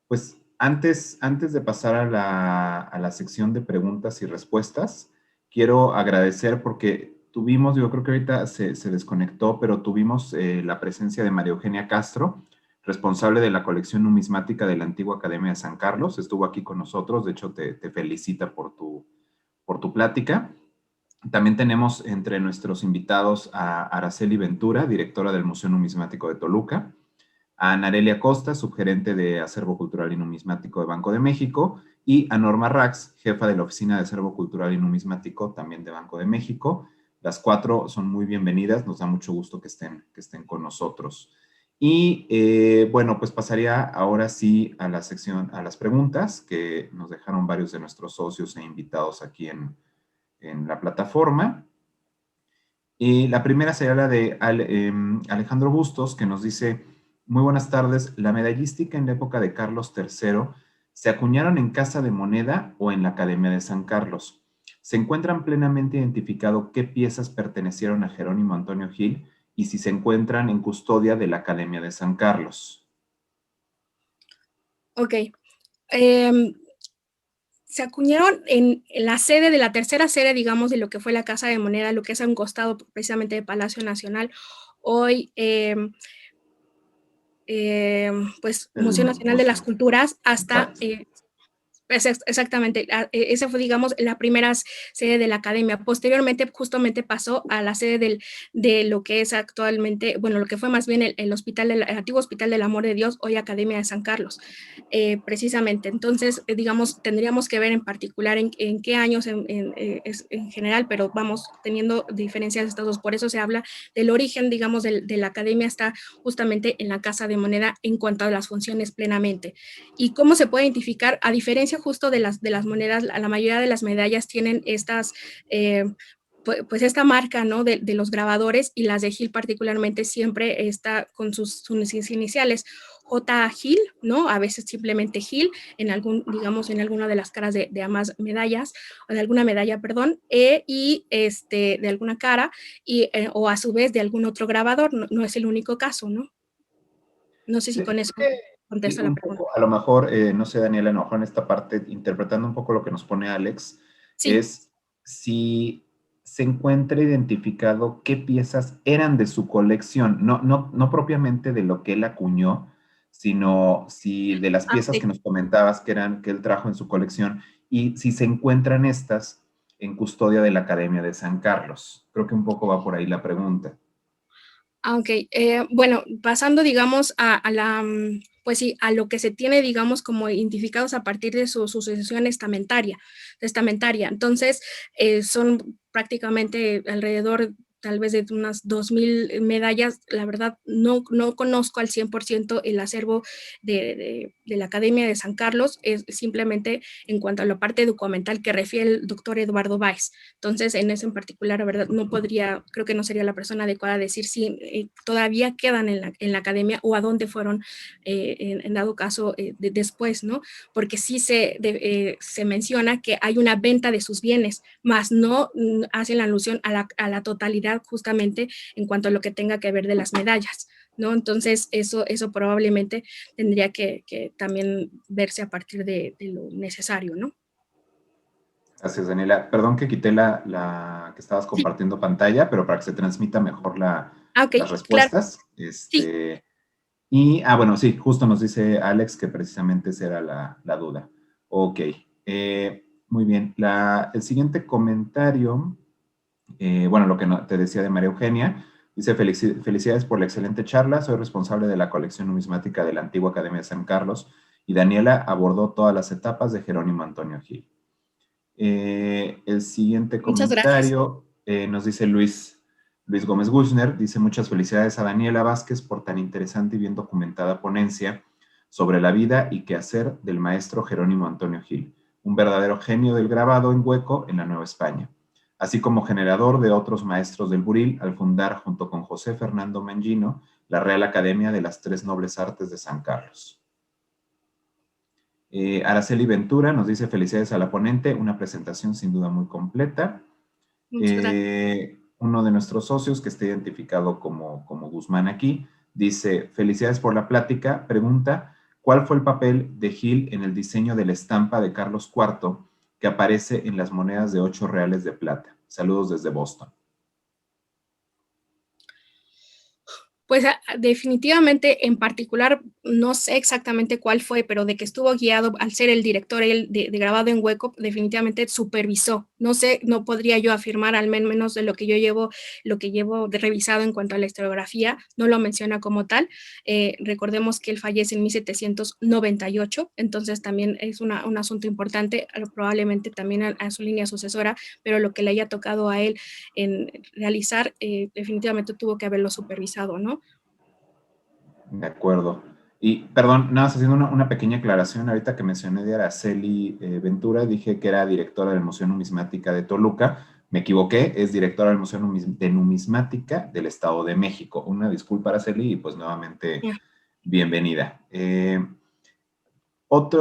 pues antes de pasar a la sección de preguntas y respuestas, quiero agradecer porque tuvimos, yo creo que ahorita se desconectó, pero tuvimos la presencia de María Eugenia Castro, responsable de la colección numismática de la antigua Academia de San Carlos. Estuvo aquí con nosotros, de hecho te felicita por tu plática. También tenemos entre nuestros invitados a Araceli Ventura, directora del Museo Numismático de Toluca, a Narelia Costa, subgerente de Acervo Cultural y Numismático de Banco de México, y a Norma Rax, jefa de la Oficina de Acervo Cultural y Numismático, también de Banco de México. Las 4 son muy bienvenidas, nos da mucho gusto que estén con nosotros. Y bueno, pues pasaría ahora sí a la sección, a las preguntas que nos dejaron varios de nuestros socios e invitados aquí en la plataforma. Y la primera sería la de Alejandro Bustos, que nos dice: muy buenas tardes, ¿la medallística en la época de Carlos III se acuñaron en Casa de Moneda o en la Academia de San Carlos? ¿Se encuentran plenamente identificado qué piezas pertenecieron a Jerónimo Antonio Gil y si se encuentran en custodia de la Academia de San Carlos? Ok. Se acuñaron en la sede de la tercera sede, digamos, de lo que fue la Casa de Moneda, lo que es a un costado precisamente de Palacio Nacional. Hoy pues, El Museo Nacional de las museo. Culturas hasta Exacto. exactamente, esa fue, digamos, la primera sede de la academia. Posteriormente, justamente pasó a la sede de lo que es actualmente, bueno, lo que fue más bien el hospital, el antiguo Hospital del Amor de Dios, hoy Academia de San Carlos, precisamente. Entonces, digamos, tendríamos que ver en particular en qué años en general, pero vamos teniendo diferencias de estos dos. Por eso se habla del origen, digamos, de la academia está justamente en la Casa de Moneda en cuanto a las funciones plenamente. ¿Y cómo se puede identificar? A diferencia justo de las monedas, la mayoría de las medallas tienen estas, pues esta marca, ¿no? De los grabadores, y las de Gil particularmente siempre está con sus iniciales. J. Gil, ¿no? A veces simplemente Gil, en algún, digamos, en alguna de las caras de ambas medallas, o de alguna medalla, perdón, y de alguna cara, y, o a su vez de algún otro grabador, no es el único caso, ¿no? No sé si Sí, con eso creo que sí, contesto la un pregunta. poco, a lo mejor, no sé, Daniela, a lo mejor en esta parte, interpretando un poco lo que nos pone Alex, Sí. es si se encuentra identificado qué piezas eran de su colección, no propiamente de lo que él acuñó, sino si de las Ah, piezas ok. que nos comentabas que eran, que él trajo en su colección, y si se encuentran estas en custodia de la Academia de San Carlos. Creo que un poco va por ahí la pregunta. Ah, ok. Bueno, pasando, digamos, pues sí, a lo que se tiene, digamos, como identificados a partir de su sucesión testamentaria. Entonces, son prácticamente alrededor tal vez de unas 2,000 medallas. La verdad, no conozco al 100% el acervo de la Academia de San Carlos, es simplemente en cuanto a la parte documental que refiere el doctor Eduardo Báez. Entonces, en eso en particular, la verdad, no podría, creo que no sería la persona adecuada a decir si todavía quedan en la academia o a dónde fueron, en dado caso, después, ¿no? Porque sí se menciona que hay una venta de sus bienes, más no hacen la alusión a la totalidad justamente en cuanto a lo que tenga que ver de las medallas, ¿no? Entonces, eso probablemente tendría que también verse a partir de lo necesario, ¿no? Gracias, Daniela. Perdón que quité la que estabas Sí. compartiendo pantalla, pero para que se transmita mejor Ah, ok, las claro, respuestas. sí. Bueno, sí, justo nos dice Alex que precisamente esa era la duda. Ok, muy bien. El siguiente comentario, bueno, lo que te decía de María Eugenia, dice: Felicidades por la excelente charla, soy responsable de la colección numismática de la antigua Academia de San Carlos, y Daniela abordó todas las etapas de Jerónimo Antonio Gil. El siguiente Muchas gracias. comentario nos dice Luis Gómez Gushner, dice: muchas felicidades a Daniela Vázquez por tan interesante y bien documentada ponencia sobre la vida y quehacer del maestro Jerónimo Antonio Gil, un verdadero genio del grabado en hueco en la Nueva España, así como generador de otros maestros del buril al fundar junto con José Fernando Mengino la Real Academia de las Tres Nobles Artes de San Carlos. Araceli Ventura nos dice: felicidades a la ponente, una presentación sin duda muy completa. Muchas gracias. Uno de nuestros socios, que está identificado como Guzmán aquí, dice: felicidades por la plática. Pregunta: ¿cuál fue el papel de Gil en el diseño de la estampa de Carlos IV que aparece en las monedas de 8 reales de plata? Saludos desde Boston. Pues definitivamente, en particular, no sé exactamente cuál fue, pero de que estuvo guiado al ser el director él de grabado en hueco, definitivamente supervisó. No sé, no podría yo afirmar, al menos de lo que llevo de revisado en cuanto a la historiografía, no lo menciona como tal. Recordemos que él fallece en 1798, entonces también es un asunto importante, probablemente también a su línea sucesora, pero lo que le haya tocado a él en realizar, definitivamente tuvo que haberlo supervisado, ¿no? De acuerdo. Y perdón, nada más haciendo una pequeña aclaración, ahorita que mencioné de Araceli Ventura, dije que era directora del Museo Numismática de Toluca. Me equivoqué, es directora del Museo de Numismática del Estado de México. Una disculpa, Araceli, y pues nuevamente Yeah. bienvenida.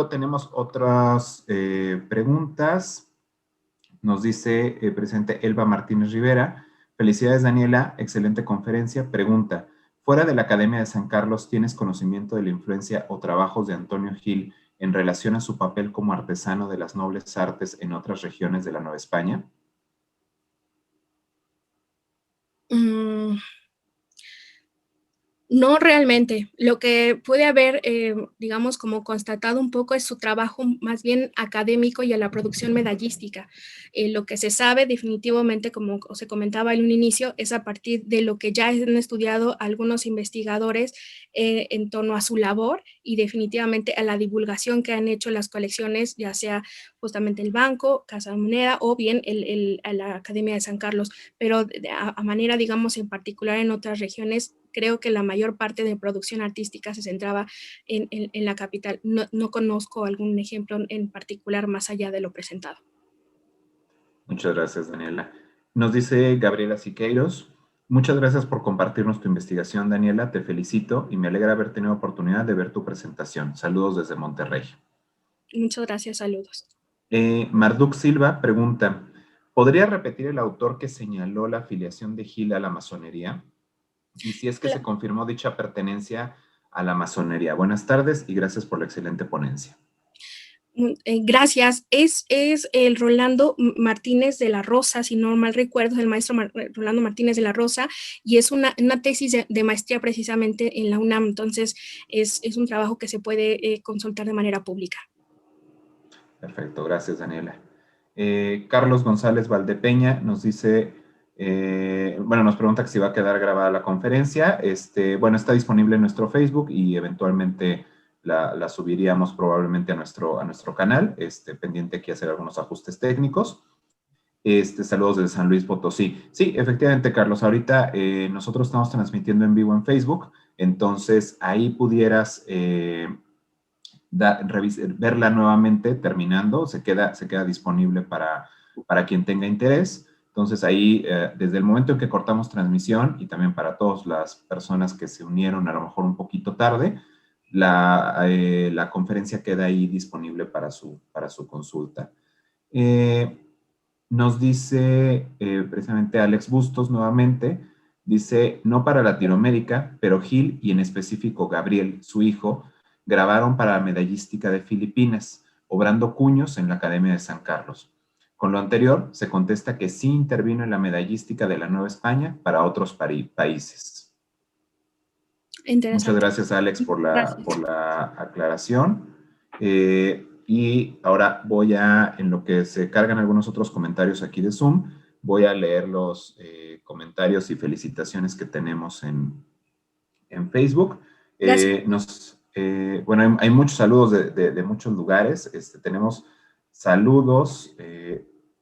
Tenemos otras preguntas. Nos dice presente Elba Martínez Rivera: felicidades, Daniela, excelente conferencia. Pregunta: fuera de la Academia de San Carlos, ¿tienes conocimiento de la influencia o trabajos de Antonio Gil en relación a su papel como artesano de las nobles artes en otras regiones de la Nueva España? Mm, No realmente. Lo que puede haber, digamos, como constatado un poco es su trabajo más bien académico y a la producción medallística. Lo que se sabe definitivamente, como se comentaba en un inicio, es a partir de lo que ya han estudiado algunos investigadores en torno a su labor y definitivamente a la divulgación que han hecho las colecciones, ya sea justamente el Banco, Casa de Moneda o bien a la Academia de San Carlos, pero a manera, digamos, en particular en otras regiones, creo que la mayor parte de producción artística se centraba en la capital. No, no conozco algún ejemplo en particular más allá de lo presentado. Muchas gracias, Daniela. Nos dice Gabriela Siqueiros. Muchas gracias por compartirnos tu investigación, Daniela. Te felicito y me alegra haber tenido oportunidad de ver tu presentación. Saludos desde Monterrey. Muchas gracias, saludos. Marduk Silva pregunta, ¿podría repetir el autor que señaló la afiliación de Gil a la masonería? Y si es que se confirmó dicha pertenencia a la masonería. Buenas tardes y gracias por la excelente ponencia. Gracias. Es el Rolando Martínez de la Rosa, si no mal recuerdo, es el maestro Rolando Martínez de la Rosa, y es una tesis de maestría precisamente en la UNAM. Entonces, es un trabajo que se puede consultar de manera pública. Perfecto, gracias, Daniela. Carlos González Valdepeña nos dice, bueno, nos pregunta que si va a quedar grabada la conferencia. Bueno, está disponible en nuestro Facebook y eventualmente la subiríamos probablemente a nuestro canal, pendiente aquí hacer algunos ajustes técnicos. Saludos desde San Luis Potosí. Sí, efectivamente, Carlos, ahorita nosotros estamos transmitiendo en vivo en Facebook, entonces ahí pudieras verla nuevamente terminando, se queda disponible para quien tenga interés. Entonces ahí, desde el momento en que cortamos transmisión y también para todas las personas que se unieron a lo mejor un poquito tarde, la conferencia queda ahí disponible para su consulta. Nos dice precisamente Alex Bustos nuevamente, dice, no para Latinoamérica, pero Gil y en específico Gabriel, su hijo, grabaron para la medallística de Filipinas, obrando cuños en la Academia de San Carlos. Con lo anterior, se contesta que sí intervino en la medallística de la Nueva España para otros países. Muchas gracias, Alex, por la aclaración. Y ahora voy en lo que se cargan algunos otros comentarios aquí de Zoom, voy a leer los comentarios y felicitaciones que tenemos en Facebook. Bueno, hay muchos saludos de muchos lugares. Tenemos saludos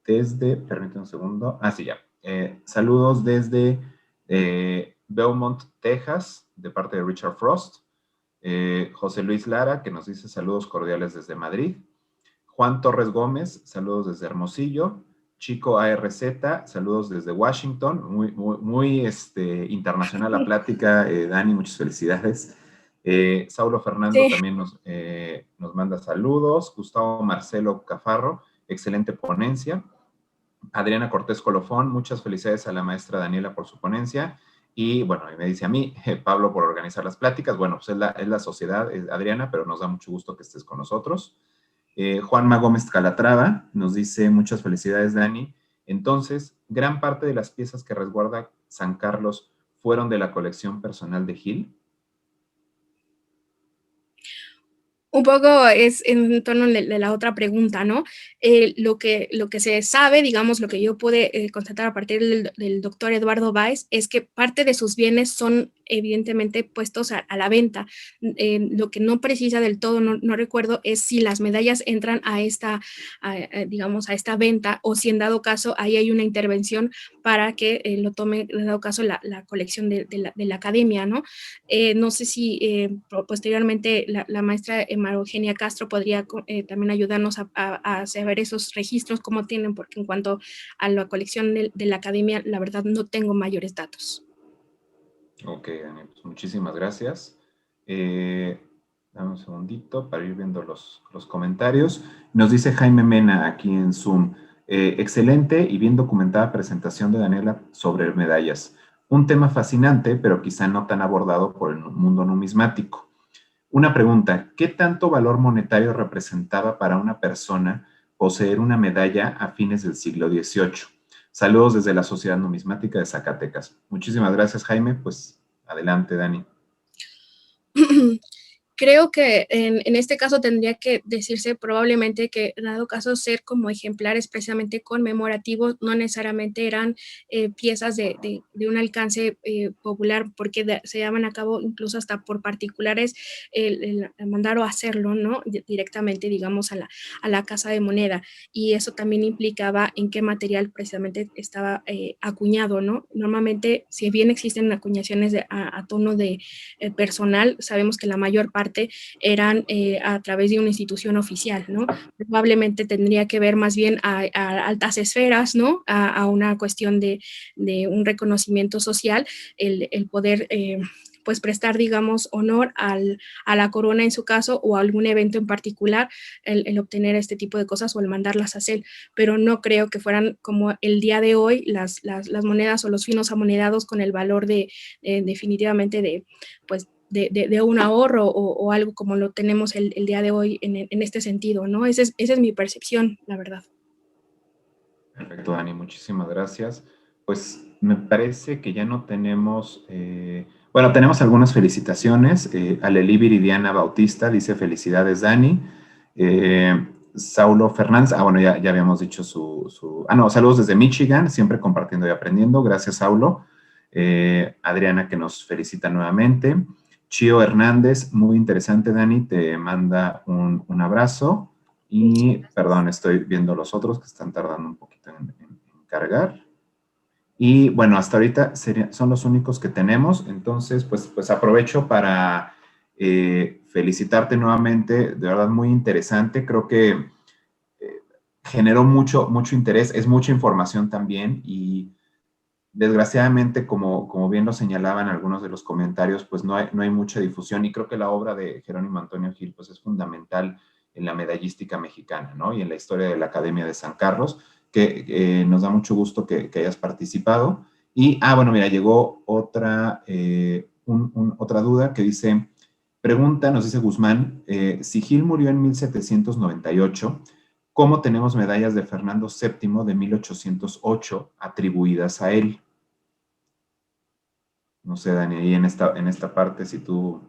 desde, permítame un segundo, sí, ya. Saludos desde Beaumont, Texas, de parte de Richard Frost. José Luis Lara, que nos dice saludos cordiales desde Madrid. Juan Torres Gómez, saludos desde Hermosillo. Chico ARZ, saludos desde Washington. Muy internacional la plática, Dani, muchas felicidades. Saulo Fernando también nos manda saludos. Gustavo Marcelo Cafarro, excelente ponencia. Adriana Cortés Colofón, muchas felicidades a la maestra Daniela por su ponencia. Y bueno, me dice a mí, Pablo, por organizar las pláticas. Bueno, pues es la sociedad, Adriana, pero nos da mucho gusto que estés con nosotros. Juanma Gómez Calatrava nos dice, muchas felicidades, Dani. Entonces, gran parte de las piezas que resguarda San Carlos fueron de la colección personal de Gil. Un poco es en torno de la otra pregunta, ¿no? Lo que se sabe, digamos, lo que yo pude constatar a partir del doctor Eduardo Báez, es que parte de sus bienes son evidentemente puestos a la venta. Lo que no precisa del todo, no recuerdo, es si las medallas entran digamos, a esta venta o si en dado caso ahí hay una intervención para que lo tome, en dado caso, la colección de la academia, ¿no? No sé si posteriormente la maestra María Eugenia Castro podría también ayudarnos a saber esos registros, cómo tienen, porque en cuanto a la colección de la academia, la verdad no tengo mayores datos. Ok, Dani, pues muchísimas gracias. Dame un segundito para ir viendo los comentarios. Nos dice Jaime Mena aquí en Zoom. Excelente y bien documentada presentación de Daniela sobre medallas. Un tema fascinante, pero quizá no tan abordado por el mundo numismático. Una pregunta, ¿qué tanto valor monetario representaba para una persona poseer una medalla a fines del siglo XVIII? Saludos desde la Sociedad Numismática de Zacatecas. Muchísimas gracias, Jaime. Pues adelante, Dani. Creo que en este caso tendría que decirse probablemente que, dado caso ser como ejemplares precisamente conmemorativos, no necesariamente eran piezas de un alcance popular, porque se llevan a cabo incluso hasta por particulares el mandar o hacerlo, ¿no? Directamente, digamos, a la casa de moneda. Y eso también implicaba en qué material precisamente estaba acuñado, ¿no? Normalmente, si bien existen acuñaciones a tono de personal, sabemos que la mayor parte eran a través de una institución oficial, ¿no? Probablemente tendría que ver más bien a altas esferas, ¿no? A una cuestión de un reconocimiento social, el poder pues prestar, digamos, honor a la corona en su caso o a algún evento en particular, el obtener este tipo de cosas o el mandarlas a hacer, pero no creo que fueran como el día de hoy las monedas o los finos amonedados con el valor definitivamente de, pues, de un ahorro o algo como lo tenemos el día de hoy en este sentido, ¿no? Esa es mi percepción, la verdad. Perfecto, Dani, muchísimas gracias. Pues me parece que ya no tenemos, bueno, tenemos algunas felicitaciones. Aleli Viridiana Bautista dice felicidades, Dani. Saulo Fernández, bueno, ya habíamos dicho no, saludos desde Michigan, siempre compartiendo y aprendiendo. Gracias, Saulo. Adriana que nos felicita nuevamente. Chio Hernández, muy interesante, Dani, te manda un abrazo. Y, perdón, estoy viendo los otros que están tardando un poquito en cargar. Y, bueno, hasta ahorita son los únicos que tenemos. Entonces, pues aprovecho para felicitarte nuevamente. De verdad, muy interesante. Creo que generó mucho interés. Es mucha información también. Y, desgraciadamente, como bien lo señalaban algunos de los comentarios, pues no hay mucha difusión. Y creo que la obra de Jerónimo Antonio Gil, pues es fundamental en la medallística mexicana, ¿no? Y en la historia de la Academia de San Carlos, que nos da mucho gusto que hayas participado. Y, bueno, mira, llegó otra duda que dice, nos dice Guzmán, si Gil murió en 1798, ¿cómo tenemos medallas de Fernando VII de 1808 atribuidas a él? No sé, Dani, ahí en esta parte, si tú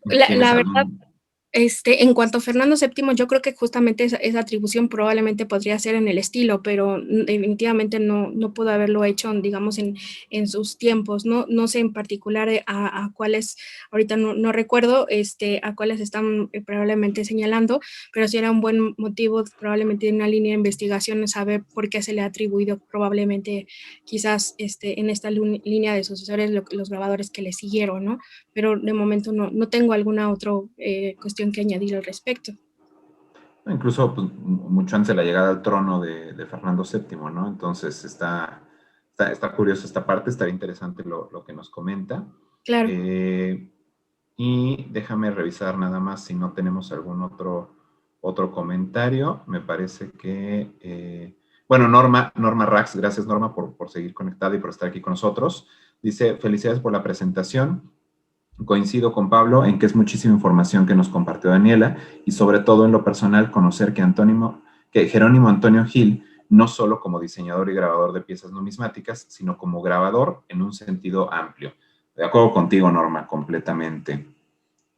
tienes La verdad, algún... en cuanto a Fernando VII, yo creo que justamente esa atribución probablemente podría ser en el estilo, pero definitivamente no pudo haberlo hecho, digamos, en sus tiempos. No sé en particular a cuáles, ahorita no recuerdo a cuáles están probablemente señalando, pero sí era un buen motivo probablemente en una línea de investigación saber por qué se le ha atribuido probablemente quizás en esta línea de sucesores los grabadores que le siguieron, ¿no? Pero de momento no tengo alguna otra cuestión que añadir al respecto. Incluso pues, mucho antes de la llegada al trono de Fernando VII, ¿no? Entonces está curioso esta parte, estaría interesante lo que nos comenta. Claro. Y déjame revisar nada más si no tenemos algún otro comentario. Me parece que... bueno, Norma Rax, gracias Norma por seguir conectada y por estar aquí con nosotros. Dice, felicidades por la presentación. Coincido con Pablo en que es muchísima información que nos compartió Daniela y sobre todo en lo personal conocer que Jerónimo Antonio Gil no solo como diseñador y grabador de piezas numismáticas, sino como grabador en un sentido amplio. De acuerdo contigo, Norma, completamente.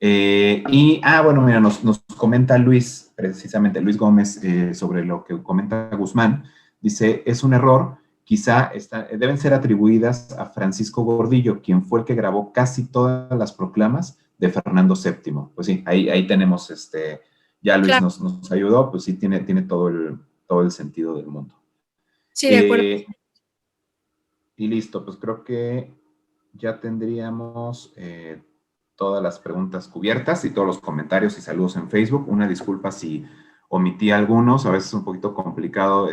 Bueno, mira, nos comenta Luis, precisamente Luis Gómez, sobre lo que comenta Guzmán. Dice, es un error, quizá deben ser atribuidas a Francisco Gordillo, quien fue el que grabó casi todas las proclamas de Fernando VII. Pues sí, ahí tenemos, ya Luis Claro. nos ayudó, pues sí, tiene todo el sentido del mundo. Sí, de acuerdo. Y listo, pues creo que ya tendríamos todas las preguntas cubiertas y todos los comentarios y saludos en Facebook. Una disculpa si omití algunos, a veces es un poquito complicado.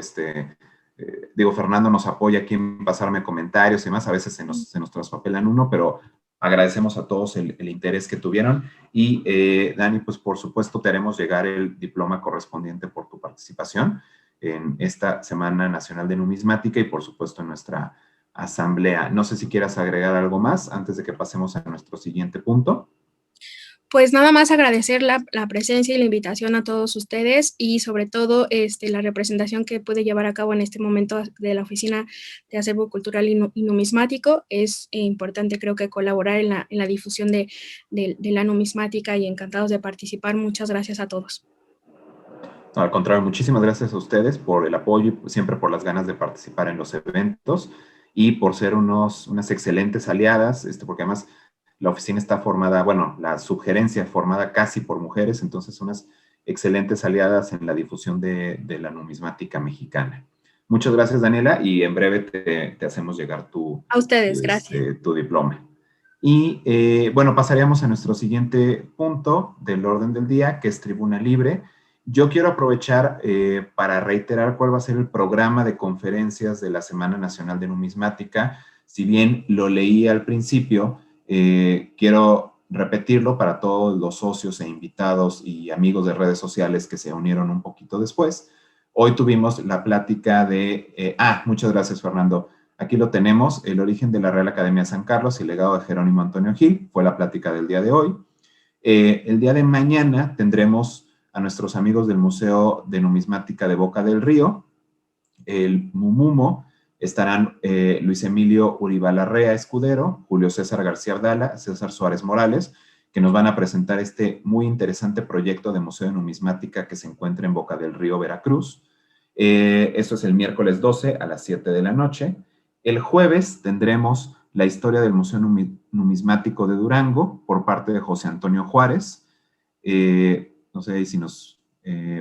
Fernando nos apoya aquí en pasarme comentarios y más, a veces se nos traspapelan uno, pero agradecemos a todos el interés que tuvieron. Y Dani, pues por supuesto te haremos llegar el diploma correspondiente por tu participación en esta Semana Nacional de Numismática y por supuesto en nuestra asamblea. No sé si quieras agregar algo más antes de que pasemos a nuestro siguiente punto. Pues nada más agradecer la presencia y la invitación a todos ustedes y sobre todo la representación que puede llevar a cabo en este momento de la Oficina de Acervo Cultural y Numismático. Es importante, creo que, colaborar en la difusión de la numismática y encantados de participar. Muchas gracias a todos. No, al contrario, muchísimas gracias a ustedes por el apoyo y siempre por las ganas de participar en los eventos y por ser unas excelentes aliadas, porque además la oficina está formada, bueno, la sugerencia formada casi por mujeres, entonces unas excelentes aliadas en la difusión de la numismática mexicana. Muchas gracias, Daniela, y en breve te hacemos llegar a ustedes, gracias. Tu diploma. Y bueno, pasaríamos a nuestro siguiente punto del orden del día, que es Tribuna Libre. Yo quiero aprovechar para reiterar cuál va a ser el programa de conferencias de la Semana Nacional de Numismática. Si bien lo leí al principio, quiero repetirlo para todos los socios e invitados y amigos de redes sociales que se unieron un poquito después. Hoy tuvimos la plática de... muchas gracias, Fernando. Aquí lo tenemos, el origen de la Real Academia San Carlos y el legado de Jerónimo Antonio Gil. Fue la plática del día de hoy. El día de mañana tendremos a nuestros amigos del Museo de Numismática de Boca del Río, el MUMUMO. Estarán Luis Emilio Uribalarrea Escudero, Julio César García Abdala, César Suárez Morales, que nos van a presentar este muy interesante proyecto de Museo de Numismática que se encuentra en Boca del Río, Veracruz. Esto es el miércoles 12 a las 7 de la noche. El jueves tendremos la historia del Museo Numismático de Durango por parte de José Antonio Juárez. No sé si nos...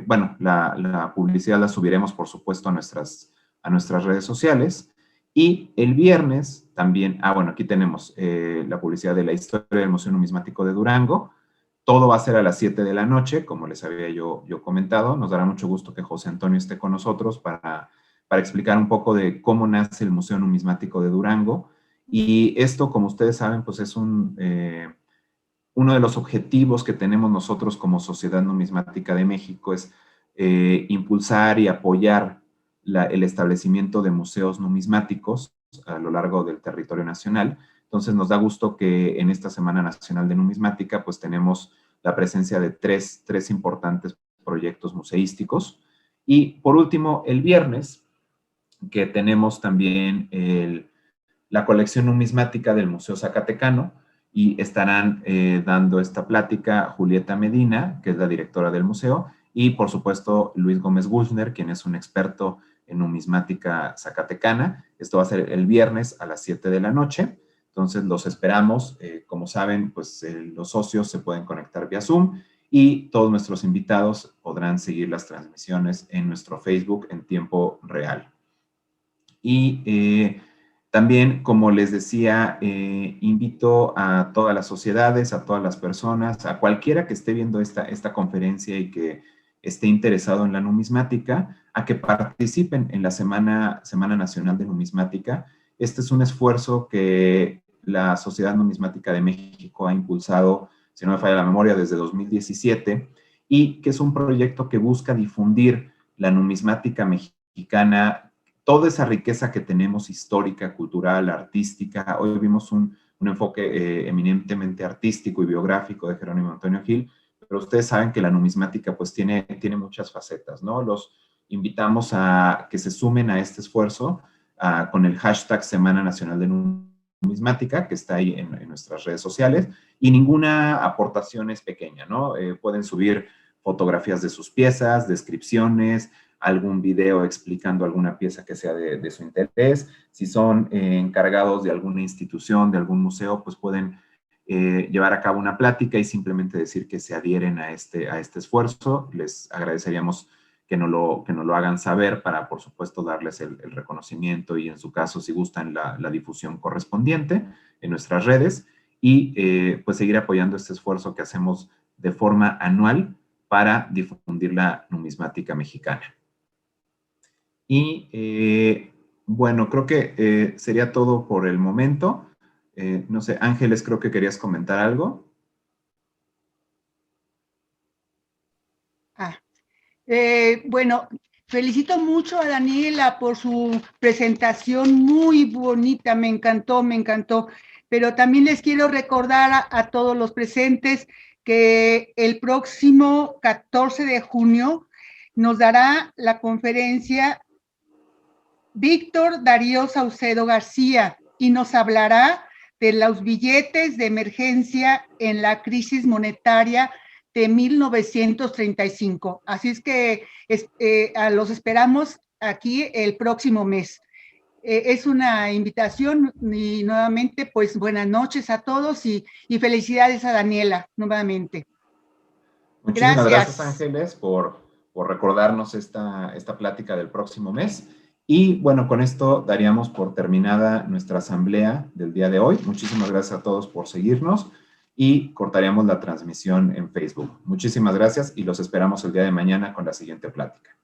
bueno, la publicidad la subiremos, por supuesto, a nuestras redes sociales. Y el viernes también... bueno, aquí tenemos la publicidad de la historia del Museo Numismático de Durango. Todo va a ser a las 7 de la noche, como les había yo comentado. Nos dará mucho gusto que José Antonio esté con nosotros para explicar un poco de cómo nace el Museo Numismático de Durango. Y esto, como ustedes saben, pues es uno de los objetivos que tenemos nosotros como Sociedad Numismática de México es impulsar y apoyar el establecimiento de museos numismáticos a lo largo del territorio nacional. Entonces nos da gusto que en esta Semana Nacional de Numismática pues tenemos la presencia de tres importantes proyectos museísticos. Y por último, el viernes, que tenemos también la colección numismática del Museo Zacatecano, y estarán dando esta plática Julieta Medina, que es la directora del museo, y por supuesto Luis Gómez Gulsner, quien es un experto en numismática zacatecana. Esto va a ser el viernes a las 7 de la noche. Entonces los esperamos. Como saben, pues los socios se pueden conectar vía Zoom y todos nuestros invitados podrán seguir las transmisiones en nuestro Facebook en tiempo real. Y también, como les decía, invito a todas las sociedades, a todas las personas, a cualquiera que esté viendo esta conferencia y que esté interesado en la numismática, a que participen en la Semana Nacional de Numismática. Este es un esfuerzo que la Sociedad Numismática de México ha impulsado, si no me falla la memoria, desde 2017, y que es un proyecto que busca difundir la numismática mexicana, toda esa riqueza que tenemos histórica, cultural, artística. Hoy vimos un enfoque eminentemente artístico y biográfico de Jerónimo Antonio Gil, pero ustedes saben que la numismática pues tiene muchas facetas, ¿no? Los invitamos a que se sumen a este esfuerzo con el hashtag Semana Nacional de Numismática, que está ahí en nuestras redes sociales, y ninguna aportación es pequeña, ¿no? Pueden subir fotografías de sus piezas, descripciones, algún video explicando alguna pieza que sea de su interés. Si son encargados de alguna institución, de algún museo, pues pueden llevar a cabo una plática y simplemente decir que se adhieren a este esfuerzo. Les agradeceríamos que nos lo hagan saber para, por supuesto, darles el reconocimiento y, en su caso, si gustan, la difusión correspondiente en nuestras redes y pues seguir apoyando este esfuerzo que hacemos de forma anual para difundir la numismática mexicana. Y bueno, creo que sería todo por el momento. No sé, Ángeles, creo que querías comentar algo. Bueno, felicito mucho a Daniela por su presentación muy bonita, me encantó, pero también les quiero recordar a todos los presentes que el próximo 14 de junio nos dará la conferencia Víctor Darío Saucedo García y nos hablará de los billetes de emergencia en la crisis monetaria de 1935. Así es que los esperamos aquí el próximo mes. Es una invitación y nuevamente, pues buenas noches a todos y felicidades a Daniela nuevamente. Muchísimas gracias Ángeles, por recordarnos esta plática del próximo mes. Y bueno, con esto daríamos por terminada nuestra asamblea del día de hoy. Muchísimas gracias a todos por seguirnos y cortaríamos la transmisión en Facebook. Muchísimas gracias y los esperamos el día de mañana con la siguiente plática.